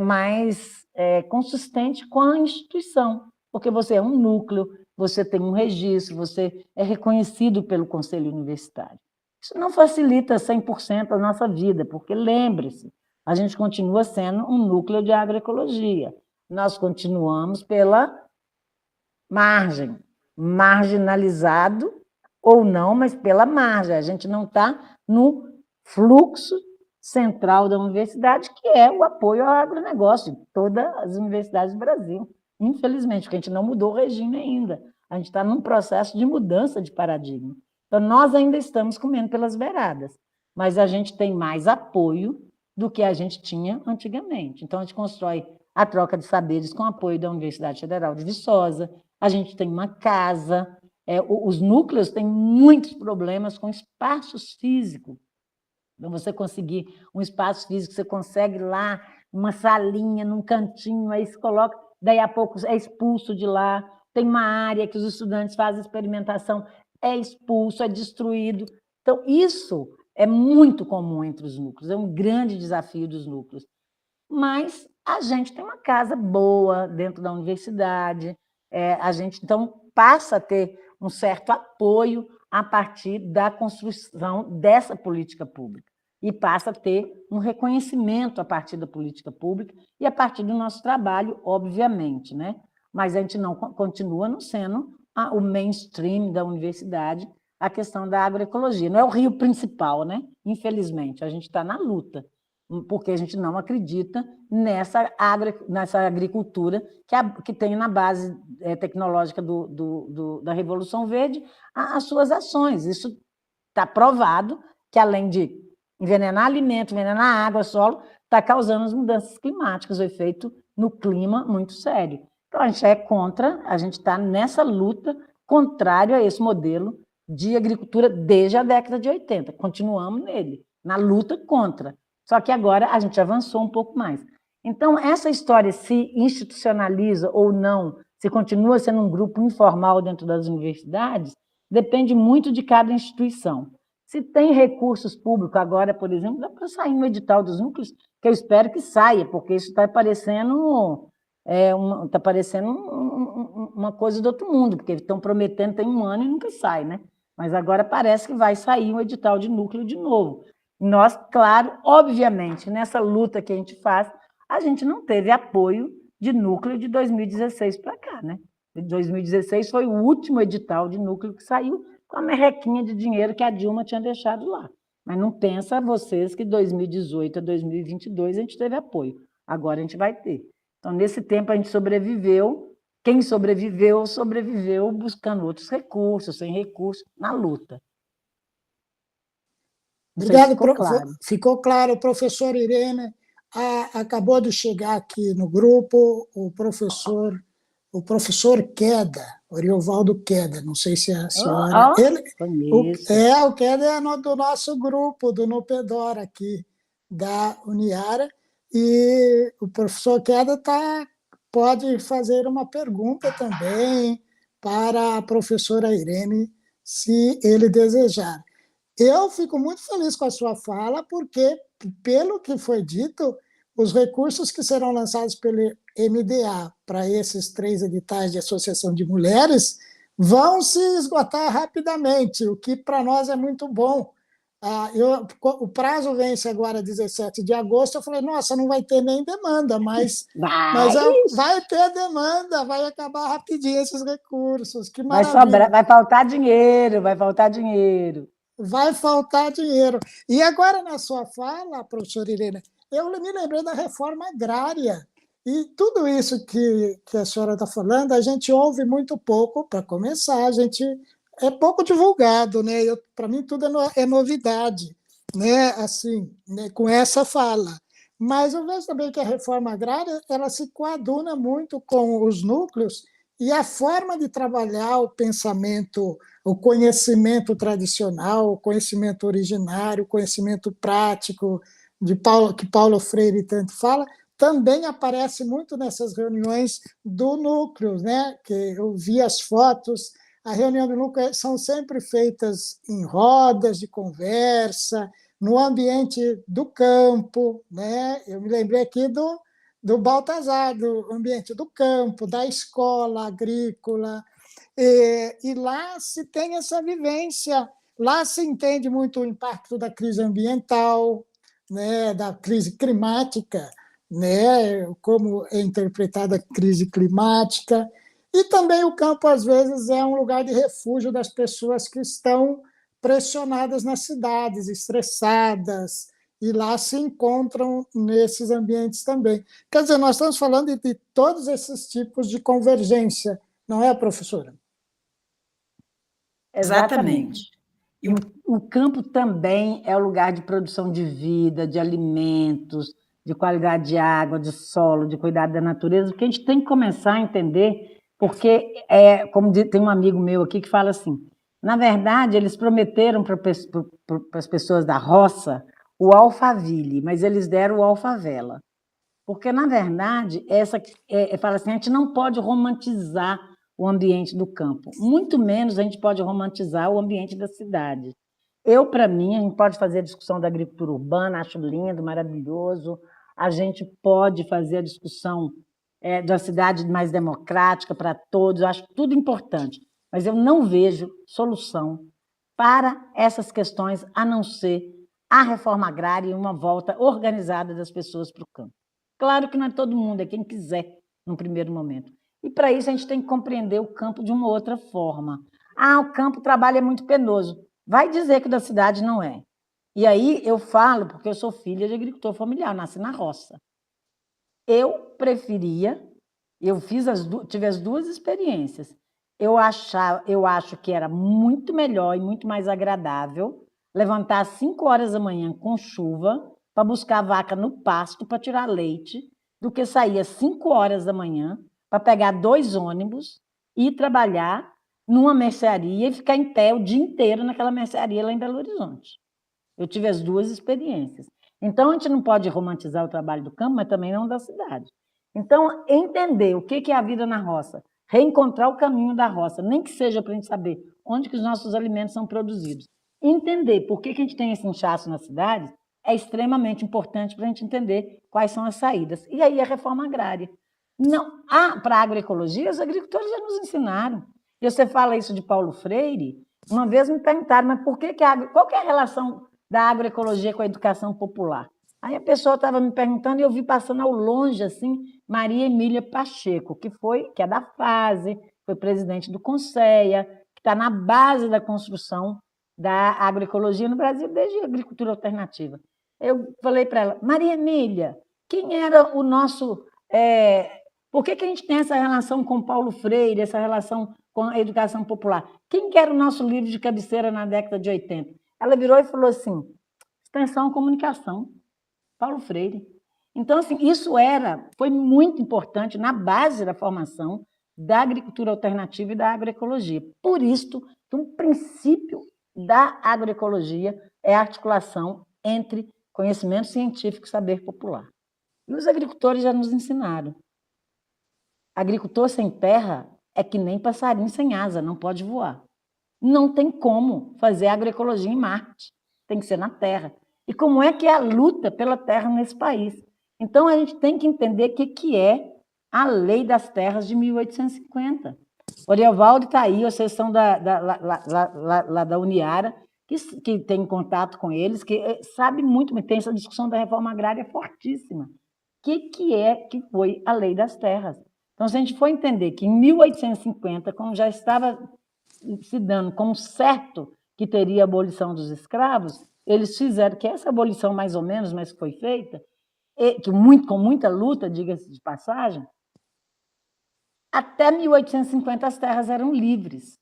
mais consistente com a instituição, porque você é um núcleo, você tem um registro, você é reconhecido pelo Conselho Universitário. Isso não facilita 100% a nossa vida, porque, lembre-se, a gente continua sendo um núcleo de agroecologia. Nós continuamos pela margem, marginalizado ou não, mas pela margem. A gente não está no fluxo central da universidade, que é o apoio ao agronegócio de todas as universidades do Brasil. Infelizmente, porque a gente não mudou o regime ainda. A gente está num processo de mudança de paradigma. Então, nós ainda estamos comendo pelas beiradas, mas a gente tem mais apoio do que a gente tinha antigamente. Então, a gente constrói a troca de saberes com apoio da Universidade Federal de Viçosa, a gente tem uma casa, os núcleos têm muitos problemas com espaços físicos. Então, você conseguir um espaço físico, você consegue lá uma salinha, num cantinho, aí se coloca, daí a pouco é expulso de lá, tem uma área que os estudantes fazem experimentação, é expulso, é destruído. Então, isso é muito comum entre os núcleos, é um grande desafio dos núcleos. Mas a gente tem uma casa boa dentro da universidade, a gente, então, passa a ter um certo apoio a partir da construção dessa política pública e passa a ter um reconhecimento a partir da política pública e a partir do nosso trabalho, obviamente, né? Mas a gente não continua não sendo o mainstream da universidade a questão da agroecologia. Não é o rio principal, né? Infelizmente, a gente está na luta, porque a gente não acredita nessa agricultura que tem na base tecnológica da Revolução Verde as suas ações. Isso está provado que, além de envenenar alimento, envenenar água, solo, está causando as mudanças climáticas, o efeito no clima muito sério. Então, a gente é contra, a gente está nessa luta contrária a esse modelo de agricultura desde a década de 80. Continuamos nele, na luta contra. Só que agora a gente avançou um pouco mais. Então, essa história se institucionaliza ou não, se continua sendo um grupo informal dentro das universidades, depende muito de cada instituição. Se tem recursos públicos agora, por exemplo, dá para sair um edital dos núcleos, que eu espero que saia, porque isso está parecendo, uma coisa do outro mundo, porque estão prometendo tem um ano e nunca sai, né? Mas agora parece que vai sair um edital de núcleo de novo. Nós, claro, obviamente, nessa luta que a gente faz, a gente não teve apoio de núcleo de 2016 para cá, né? De 2016 foi o último edital de núcleo que saiu com a merrequinha de dinheiro que a Dilma tinha deixado lá. Mas não pensa vocês que de 2018 a 2022 a gente teve apoio. Agora a gente vai ter. Então, nesse tempo, a gente sobreviveu. Quem sobreviveu, sobreviveu buscando outros recursos, sem recursos, na luta. Obrigado, ficou claro, professor Irene. Acabou de chegar aqui no grupo o professor Queda, Oriovaldo Queda, não sei se a senhora... O Queda é do nosso grupo, do Nupedora aqui, da Uniara, e o professor Queda pode fazer uma pergunta também para a professora Irene, se ele desejar. Eu fico muito feliz com a sua fala, porque, pelo que foi dito, os recursos que serão lançados pelo MDA para esses 3 editais de associação de mulheres vão se esgotar rapidamente, o que para nós é muito bom. O prazo vence agora 17 de agosto, eu falei, nossa, não vai ter nem demanda, mas vai ter demanda, vai acabar rapidinho esses recursos, que maravilha. Vai faltar dinheiro, vai faltar dinheiro. Vai faltar dinheiro. E agora, na sua fala, professora Irene, eu me lembrei da reforma agrária. E tudo isso que a senhora está falando, a gente ouve muito pouco, para começar, é pouco divulgado, né? Para mim, tudo é novidade, né? Assim, né? Com essa fala. Mas eu vejo também que a reforma agrária ela se coaduna muito com os núcleos e a forma de trabalhar o pensamento, o conhecimento tradicional, o conhecimento originário, o conhecimento prático que Paulo Freire tanto fala, também aparece muito nessas reuniões do núcleo, né? Que eu vi as fotos. A reunião do núcleo são sempre feitas em rodas de conversa, no ambiente do campo, né? Eu me lembrei aqui do Baltazar, do ambiente do campo, da escola agrícola. E lá se tem essa vivência, lá se entende muito o impacto da crise ambiental, né, da crise climática, né, como é interpretada a crise climática, e também o campo, às vezes, é um lugar de refúgio das pessoas que estão pressionadas nas cidades, estressadas, e lá se encontram nesses ambientes também. Quer dizer, nós estamos falando de todos esses tipos de convergência, não é, professora? Exatamente. E o campo também é o lugar de produção de vida, de alimentos, de qualidade de água, de solo, de cuidado da natureza, porque a gente tem que começar a entender, porque, como tem um amigo meu aqui que fala assim, na verdade, eles prometeram para as pessoas da roça o Alphaville, mas eles deram o Alfavela. Porque, na verdade, fala assim, a gente não pode romantizar o ambiente do campo, muito menos a gente pode romantizar o ambiente da cidade. Para mim, a gente pode fazer a discussão da agricultura urbana, acho lindo, maravilhoso, a gente pode fazer a discussão da cidade mais democrática para todos, acho tudo importante, mas eu não vejo solução para essas questões, a não ser a reforma agrária e uma volta organizada das pessoas para o campo. Claro que não é todo mundo, é quem quiser, no primeiro momento. E, para isso, a gente tem que compreender o campo de uma outra forma. O campo, o trabalho é muito penoso. Vai dizer que o da cidade não é. E aí eu falo, porque eu sou filha de agricultor familiar, nasci na roça. Eu preferia, tive as duas experiências. Eu acho que era muito melhor e muito mais agradável levantar às 5 horas da manhã com chuva para buscar a vaca no pasto para tirar leite, do que sair às 5 horas da manhã para pegar 2 ônibus e ir trabalhar numa mercearia e ficar em pé o dia inteiro naquela mercearia lá em Belo Horizonte. Eu tive as duas experiências. Então, a gente não pode romantizar o trabalho do campo, mas também não da cidade. Então, entender o que é a vida na roça, reencontrar o caminho da roça, nem que seja para a gente saber onde que os nossos alimentos são produzidos. Entender por que a gente tem esse inchaço nas cidades é extremamente importante para a gente entender quais são as saídas. E aí a reforma agrária. Não, para a agroecologia, os agricultores já nos ensinaram. E você fala isso de Paulo Freire, uma vez me perguntaram, mas qual que é a relação da agroecologia com a educação popular? Aí a pessoa estava me perguntando e eu vi passando ao longe, assim, Maria Emília Pacheco, que é da FASE, foi presidente do Conceia, que está na base da construção da agroecologia no Brasil, desde a agricultura alternativa. Eu falei para ela, Maria Emília, quem era o nosso... por que a gente tem essa relação com Paulo Freire, essa relação com a educação popular? Quem que era o nosso livro de cabeceira na década de 80? Ela virou e falou assim, extensão comunicação, Paulo Freire. Então, assim, foi muito importante na base da formação da agricultura alternativa e da agroecologia. Por isso que um princípio da agroecologia é a articulação entre conhecimento científico e saber popular. E os agricultores já nos ensinaram. Agricultor sem terra é que nem passarinho sem asa, não pode voar. Não tem como fazer agroecologia em Marte, tem que ser na Terra. E como é que é a luta pela terra nesse país? Então, a gente tem que entender o que é a Lei das Terras de 1850. O Ariovaldo está aí, a sessão da Uniara, que tem contato com eles, que sabe muito, tem essa discussão da reforma agrária fortíssima. O que foi a Lei das Terras? Então, se a gente for entender que em 1850, como já estava se dando como certo que teria a abolição dos escravos, eles fizeram que essa abolição, mais ou menos, mas que foi feita, com muita luta, diga-se de passagem, até 1850 as terras eram livres.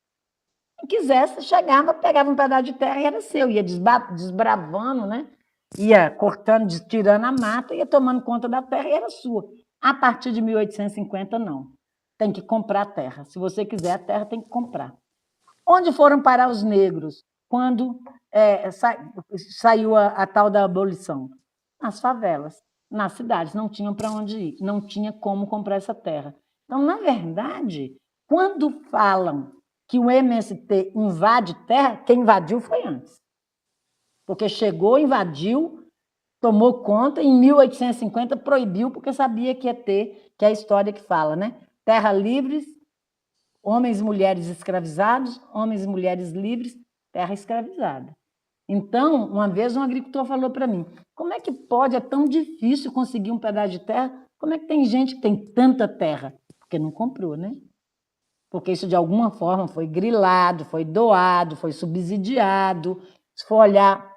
Quem quisesse, chegava, pegava um pedaço de terra e era seu, ia desbravando, né? Ia cortando, tirando a mata, ia tomando conta da terra e era sua. A partir de 1850, não. Tem que comprar a terra. Se você quiser, a terra tem que comprar. Onde foram parar os negros quando saiu a tal da abolição? Nas favelas, nas cidades, não tinham para onde ir, não tinha como comprar essa terra. Então, na verdade, quando falam que o MST invade terra, quem invadiu foi antes. Porque chegou, invadiu, tomou conta, em 1850 proibiu, porque sabia que ia ter, que é a história que fala, né? Terra livres, homens e mulheres escravizados, homens e mulheres livres, terra escravizada. Então, uma vez um agricultor falou para mim, como é que pode, é tão difícil conseguir um pedaço de terra, como é que tem gente que tem tanta terra? Porque não comprou, né? Porque isso, de alguma forma, foi grilado, foi doado, foi subsidiado. Se for olhar,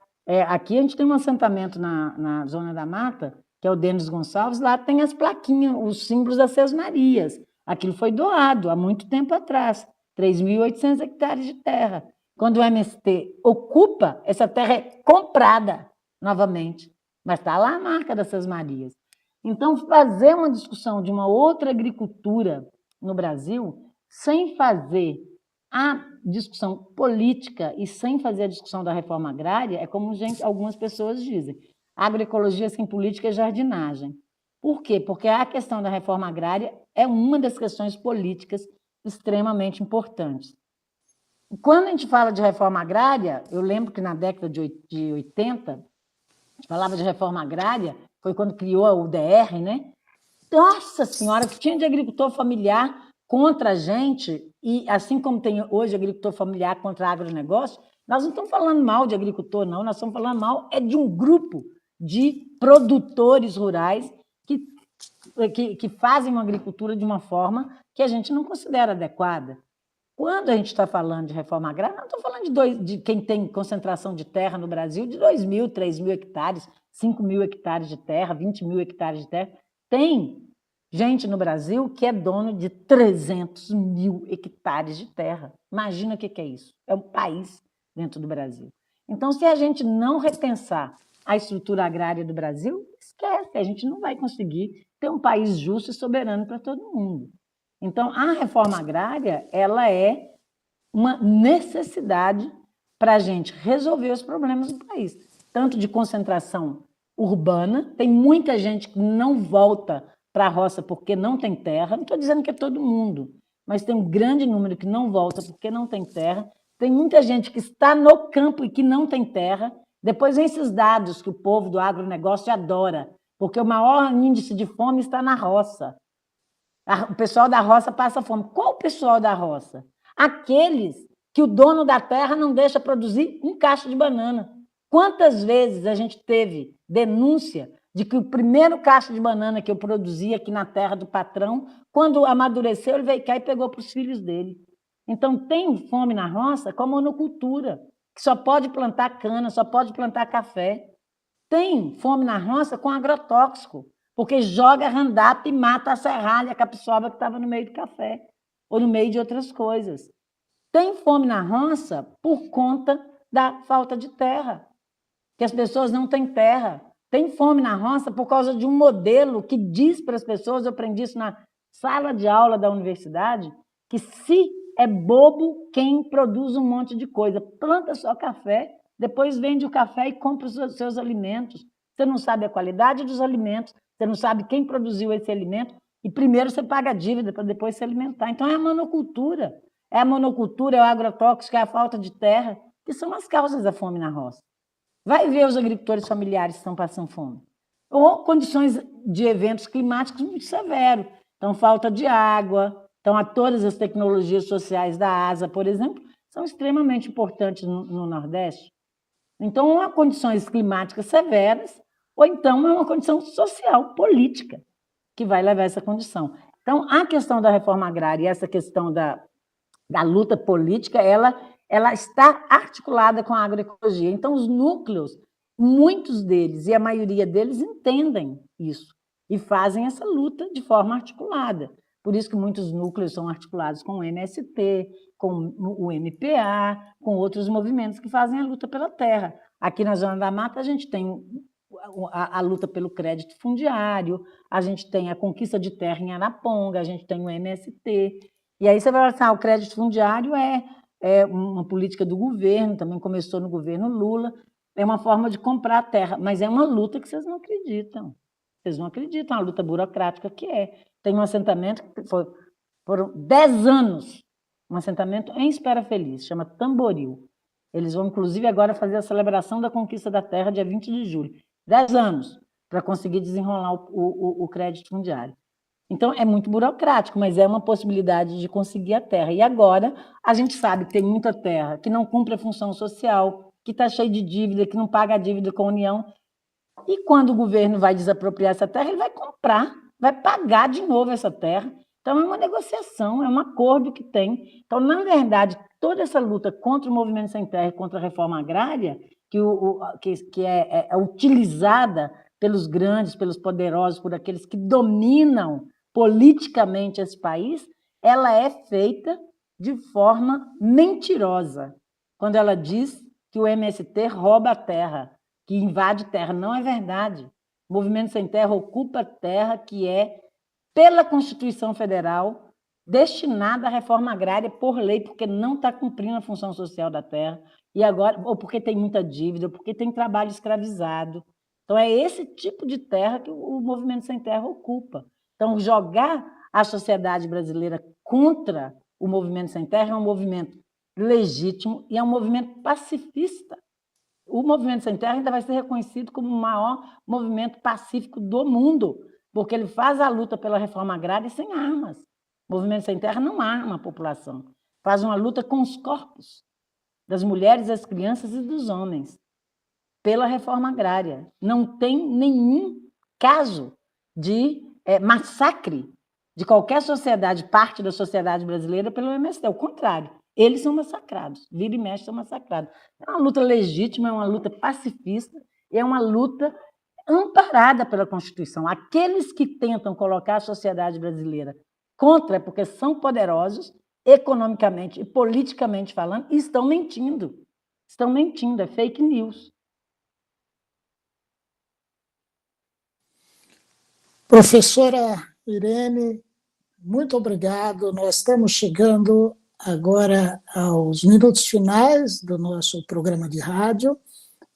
aqui a gente tem um assentamento na Zona da Mata, que é o Denis Gonçalves, lá tem as plaquinhas, os símbolos das Seis Marias. Aquilo foi doado há muito tempo atrás, 3.800 hectares de terra. Quando o MST ocupa, essa terra é comprada novamente, mas está lá a marca das Seis Marias. Então, fazer uma discussão de uma outra agricultura no Brasil, sem fazer a discussão política e sem fazer a discussão da reforma agrária, é como algumas pessoas dizem, agroecologia sem política é jardinagem. Por quê? Porque a questão da reforma agrária é uma das questões políticas extremamente importantes. Quando a gente fala de reforma agrária, eu lembro que na década de 80, a gente falava de reforma agrária, foi quando criou a UDR, né? Nossa Senhora, que tinha de agricultor familiar contra a gente, e assim como tem hoje agricultor familiar contra agronegócio, nós não estamos falando mal de agricultor, não, nós estamos falando mal de um grupo de produtores rurais que fazem uma agricultura de uma forma que a gente não considera adequada. Quando a gente está falando de reforma agrária, não estou falando de quem tem concentração de terra no Brasil de 2.000, 3.000 hectares, 5.000 hectares de terra, 20.000 hectares de terra. Tem gente no Brasil que é dono de 300.000 hectares de terra. Imagina o que é isso. É um país dentro do Brasil. Então, se a gente não repensar a estrutura agrária do Brasil, esquece, a gente não vai conseguir ter um país justo e soberano para todo mundo. Então, a reforma agrária, ela é uma necessidade para a gente resolver os problemas do país, tanto de concentração urbana, tem muita gente que não volta para a roça porque não tem terra, não estou dizendo que é todo mundo, mas tem um grande número que não volta porque não tem terra, tem muita gente que está no campo e que não tem terra, depois vem esses dados que o povo do agronegócio adora, porque o maior índice de fome está na roça. O pessoal da roça passa fome. Qual o pessoal da roça? Aqueles que o dono da terra não deixa produzir um cacho de banana. Quantas vezes a gente teve denúncia de que o primeiro cacho de banana que eu produzia aqui na terra do patrão, quando amadureceu, ele veio cá e pegou para os filhos dele. Então, tem fome na roça com a monocultura, que só pode plantar cana, só pode plantar café. Tem fome na roça com agrotóxico, porque joga Roundup e mata a serralha, a capixaba que estava no meio do café, ou no meio de outras coisas. Tem fome na roça por conta da falta de terra, que as pessoas não têm terra. Tem fome na roça por causa de um modelo que diz para as pessoas, eu aprendi isso na sala de aula da universidade, que se é bobo quem produz um monte de coisa, planta só café, depois vende o café e compra os seus alimentos. Você não sabe a qualidade dos alimentos, você não sabe quem produziu esse alimento, e primeiro você paga a dívida para depois se alimentar. Então, é a monocultura. É a monocultura, é o agrotóxico, é a falta de terra, que são as causas da fome na roça. Vai ver os agricultores familiares que estão passando fome. Ou condições de eventos climáticos muito severos. Então, falta de água. Então, todas as tecnologias sociais da ASA, por exemplo, são extremamente importantes no Nordeste. Então, ou há condições climáticas severas, ou então é uma condição social, política, que vai levar a essa condição. Então, a questão da reforma agrária e essa questão da luta política, ela está articulada com a agroecologia. Então, os núcleos, muitos deles, e a maioria deles, entendem isso e fazem essa luta de forma articulada. Por isso que muitos núcleos são articulados com o MST, com o MPA, com outros movimentos que fazem a luta pela terra. Aqui na Zona da Mata, a gente tem a luta pelo crédito fundiário, a gente tem a conquista de terra em Araponga, a gente tem o MST. E aí você vai falar, o crédito fundiário é uma política do governo, também começou no governo Lula, é uma forma de comprar terra, mas é uma luta que vocês não acreditam. Vocês não acreditam, a luta burocrática que é. Tem um assentamento que foram 10 anos, um assentamento em Espera Feliz, chama Tamboril. Eles vão, inclusive, agora fazer a celebração da conquista da terra, dia 20 de julho. 10 anos para conseguir desenrolar o crédito fundiário. Então, é muito burocrático, mas é uma possibilidade de conseguir a terra. E agora, a gente sabe que tem muita terra que não cumpre a função social, que está cheia de dívida, que não paga a dívida com a União. E quando o governo vai desapropriar essa terra, ele vai comprar, vai pagar de novo essa terra. Então, é uma negociação, é um acordo que tem. Então, na verdade, toda essa luta contra o movimento sem terra e contra a reforma agrária, que é utilizada pelos grandes, pelos poderosos, por aqueles que dominam politicamente esse país, ela é feita de forma mentirosa, quando ela diz que o MST rouba a terra, que invade terra. Não é verdade. O Movimento Sem Terra ocupa terra que é, pela Constituição Federal, destinada à reforma agrária por lei, porque não está cumprindo a função social da terra, e agora, ou porque tem muita dívida, ou porque tem trabalho escravizado. Então, é esse tipo de terra que o Movimento Sem Terra ocupa. Então, jogar a sociedade brasileira contra o Movimento Sem Terra é um movimento legítimo e é um movimento pacifista. O Movimento Sem Terra ainda vai ser reconhecido como o maior movimento pacífico do mundo, porque ele faz a luta pela reforma agrária sem armas. O Movimento Sem Terra não arma a população, faz uma luta com os corpos das mulheres, das crianças e dos homens pela reforma agrária. Não tem nenhum caso de massacre de qualquer sociedade, parte da sociedade brasileira, pelo MST. Ao contrário, eles são massacrados, vira e mexe são massacrados. É uma luta legítima, é uma luta pacifista, é uma luta amparada pela Constituição. Aqueles que tentam colocar a sociedade brasileira contra, porque são poderosos, economicamente e politicamente falando, e estão mentindo. Estão mentindo, é fake news. Professora Irene, muito obrigado. Nós estamos chegando agora aos minutos finais do nosso programa de rádio.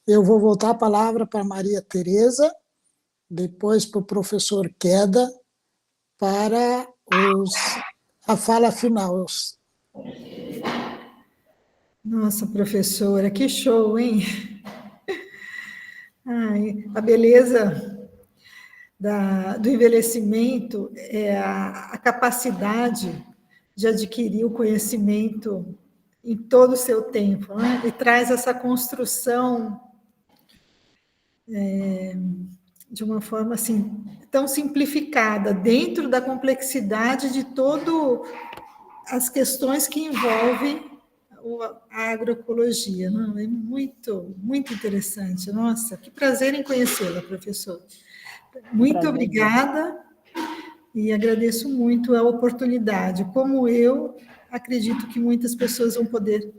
Eu vou voltar a palavra para Maria Tereza, depois para o professor Queda, para a fala final. Nossa, professora, que show, hein? Ai, a beleza do envelhecimento é a capacidade de adquirir o conhecimento em todo o seu tempo, né? E traz essa construção de uma forma assim tão simplificada dentro da complexidade de todo as questões que envolvem a agroecologia. Não? É muito, muito interessante. Nossa, que prazer em conhecê-la, professor. Muito obrigada e agradeço muito a oportunidade. Como eu, acredito que muitas pessoas vão poder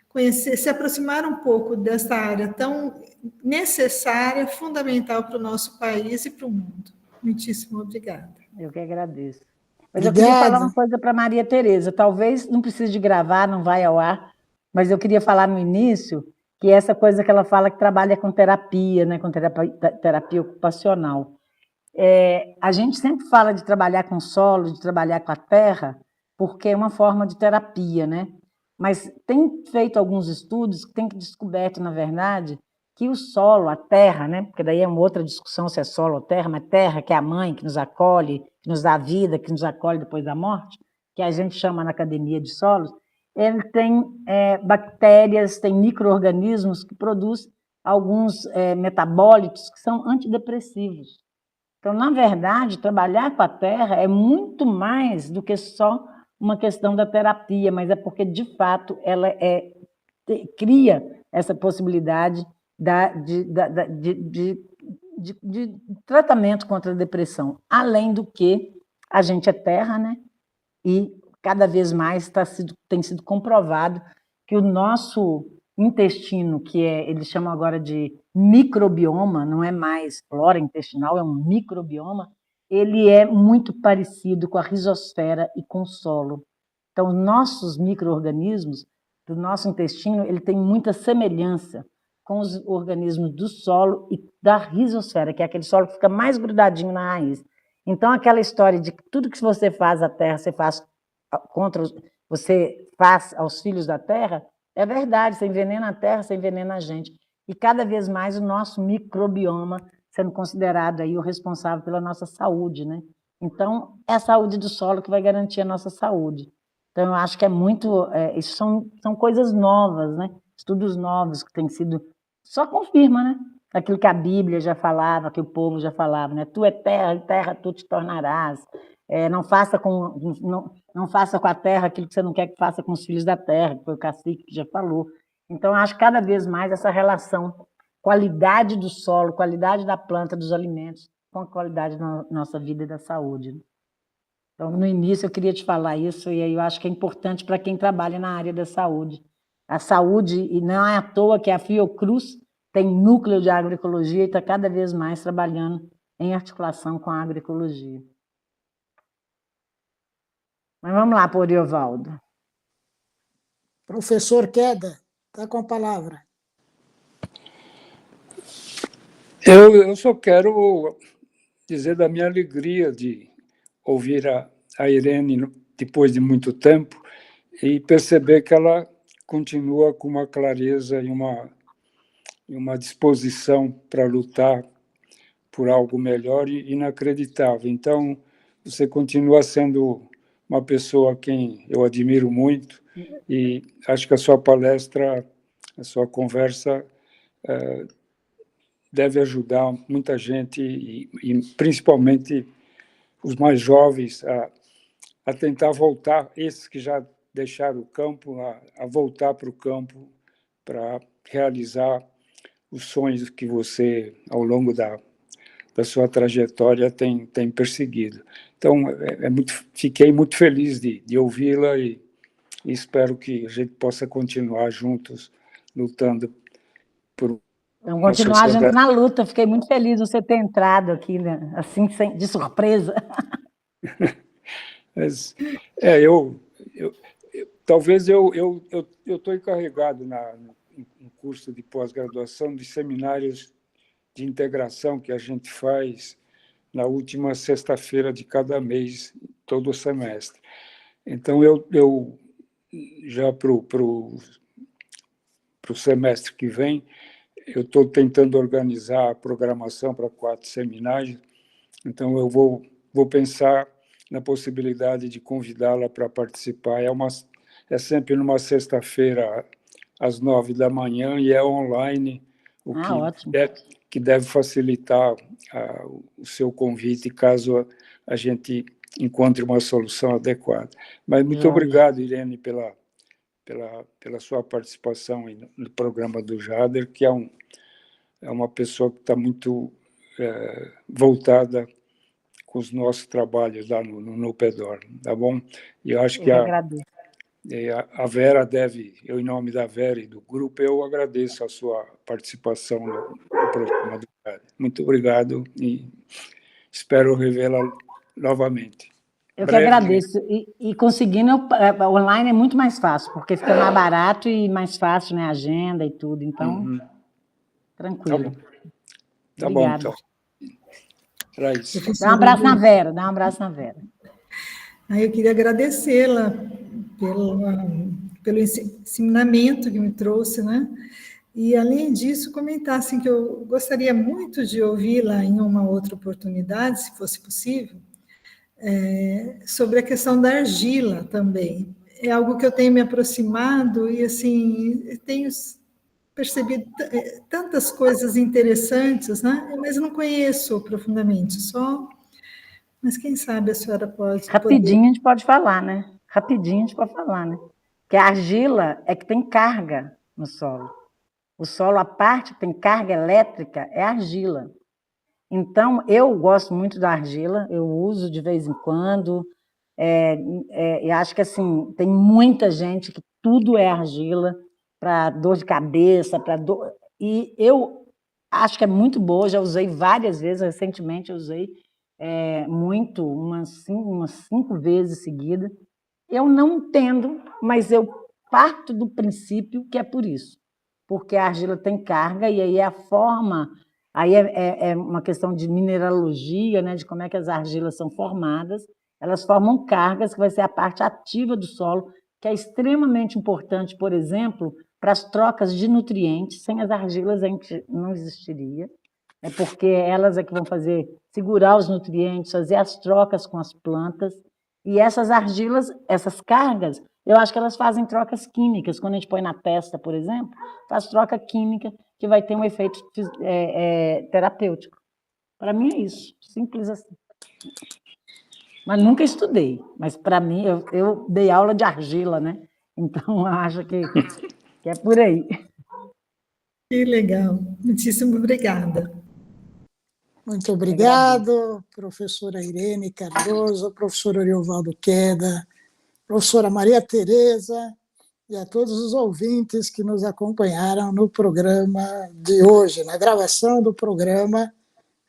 conhecer, se aproximar um pouco dessa área tão necessária, fundamental para o nosso país e para o mundo. Muitíssimo obrigada. Eu que agradeço. Mas eu queria falar uma coisa para Maria Tereza. Talvez não precise de gravar, não vai ao ar, mas eu queria falar no início que essa coisa que ela fala que trabalha com terapia, né, com terapia ocupacional. A gente sempre fala de trabalhar com solo, de trabalhar com a terra, porque é uma forma de terapia, né? Mas tem feito alguns estudos que têm descoberto, na verdade, que o solo, a terra, né? Porque daí é uma outra discussão se é solo ou terra, mas terra, que é a mãe que nos acolhe, que nos dá vida, que nos acolhe depois da morte, que a gente chama na academia de solos, ele tem bactérias, tem micro-organismos que produzem alguns metabólitos que são antidepressivos. Então, na verdade, trabalhar com a terra é muito mais do que só uma questão da terapia, mas é porque, de fato, ela cria essa possibilidade de tratamento contra a depressão. Além do que a gente é terra, né? E cada vez mais tem sido comprovado que o nosso intestino, eles chamam agora de microbioma, não é mais flora intestinal, é um microbioma, ele é muito parecido com a rizosfera e com o solo. Então, os nossos micro-organismos do nosso intestino, ele tem muita semelhança com os organismos do solo e da rizosfera, que é aquele solo que fica mais grudadinho na raiz. Então, aquela história de que tudo que você faz à terra, você faz aos filhos da terra, é verdade, você envenena a terra, você envenena a gente. E cada vez mais o nosso microbioma sendo considerado aí o responsável pela nossa saúde, né? Então, é a saúde do solo que vai garantir a nossa saúde. Então, eu acho que é muito... isso são coisas novas, né? Estudos novos que têm sido... Só confirma, né? Aquilo que a Bíblia já falava, que o povo já falava, né? Tu é terra, e terra tu te tornarás. Não faça com a terra aquilo que você não quer que faça com os filhos da terra, que foi o cacique que já falou. Então, eu acho que cada vez mais essa relação, qualidade do solo, qualidade da planta, dos alimentos, com a qualidade da nossa vida e da saúde, né? Então, no início, eu queria te falar isso, e aí eu acho que é importante para quem trabalha na área da saúde. A saúde, e não é à toa que a Fiocruz tem núcleo de agroecologia e está cada vez mais trabalhando em articulação com a agroecologia. Mas vamos lá, Oriovaldo. Professor Queda, está com a palavra. Eu só quero dizer da minha alegria de ouvir a Irene depois de muito tempo e perceber que ela continua com uma clareza e uma disposição para lutar por algo melhor e inacreditável. Então, você continua sendo uma pessoa a quem eu admiro muito e acho que a sua palestra, a sua conversa deve ajudar muita gente e principalmente os mais jovens a tentar voltar, esses que já deixaram o campo, a voltar para o campo para realizar os sonhos que você, ao longo da sua trajetória, tem perseguido. Então, fiquei muito feliz de ouvi-la e espero que a gente possa continuar juntos lutando por Então, continuar a gente na luta. Fiquei muito feliz de você ter entrado aqui, né? Assim, de surpresa. Mas, talvez eu estou encarregado em curso de pós-graduação de seminários de integração que a gente faz na última sexta-feira de cada mês, todo o semestre. Então, eu já para o semestre que vem, eu estou tentando organizar a programação para 4 seminários, então eu vou pensar na possibilidade de convidá-la para participar. É sempre numa sexta-feira, às 9 da manhã, e é online, que deve facilitar o seu convite, caso a gente encontre uma solução adequada. Mas muito obrigado, Irene, pela sua participação no programa do Jader, que é uma pessoa que está muito voltada com os nossos trabalhos lá no PEDOR, tá bom? E eu acho que a Vera deve, eu, em nome da Vera e do grupo, eu agradeço a sua participação no programa do Jader. Muito obrigado e espero revê-la novamente. Eu que agradeço. E conseguindo, online é muito mais fácil, porque fica mais barato e mais fácil, né? Agenda e tudo. Então, tranquilo. Tá bom, então. Era isso. Dá um abraço na Vera, dá um abraço na Vera. Eu queria agradecê-la pelo ensinamento que me trouxe, né? E, além disso, comentar assim, que eu gostaria muito de ouvi-la em uma outra oportunidade, se fosse possível, sobre a questão da argila também. É algo que eu tenho me aproximado e, assim, tenho percebido tantas coisas interessantes, né? Mas eu não conheço profundamente, mas quem sabe a senhora pode... Rapidinho a gente pode falar, né? Rapidinho a gente pode falar, né? Porque a argila é que tem carga no solo. O solo, a parte que tem carga elétrica, é argila. Então, eu gosto muito da argila, eu uso de vez em quando, e acho que, assim, tem muita gente que tudo é argila, para dor de cabeça, para dor... E eu acho que é muito boa, já usei várias vezes, recentemente eu usei muito, umas 5 vezes seguidas. Eu não entendo, mas eu parto do princípio que é por isso, porque a argila tem carga, e aí é a forma... Aí é uma questão de mineralogia, né, de como é que as argilas são formadas. Elas formam cargas, que vai ser a parte ativa do solo, que é extremamente importante, por exemplo, para as trocas de nutrientes. Sem as argilas, a gente não existiria. é porque elas é que vão segurar os nutrientes, fazer as trocas com as plantas, e essas argilas, essas cargas, eu acho que elas fazem trocas químicas. Quando a gente põe na testa, por exemplo, faz troca química que vai ter um efeito terapêutico. Para mim é isso, simples assim. Mas nunca estudei, mas para mim, eu dei aula de argila, né? Então, eu acho que é por aí. Que legal. Muitíssimo obrigada. Muito obrigado, professora Irene Cardoso, professor Ariovaldo Queda, professora Maria Tereza e a todos os ouvintes que nos acompanharam no programa de hoje, na gravação do programa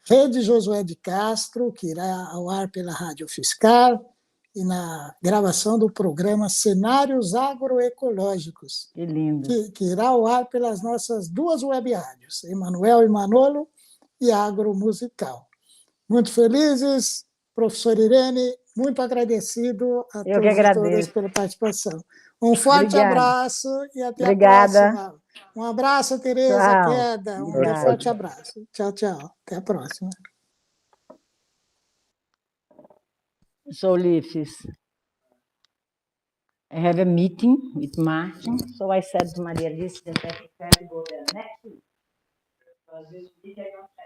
Rede Josué de Castro, que irá ao ar pela Rádio Fiscal, e na gravação do programa Cenários Agroecológicos, Que lindo. que irá ao ar pelas nossas duas web rádios, Emanuel e Manolo e Agromusical. Muito felizes, professor Irene, muito agradecido a Eu que todos e todas agradeço. pela participação. Um forte Obrigada. abraço e até Obrigada. a próxima. Um abraço, Tereza Tchau. Queda. Um Obrigada. forte abraço. Tchau, tchau. Até a próxima. So, Ulisses, I have a meeting with Martin, so I said to Maria Alice that I prefer to go there next week. Because this week I don't have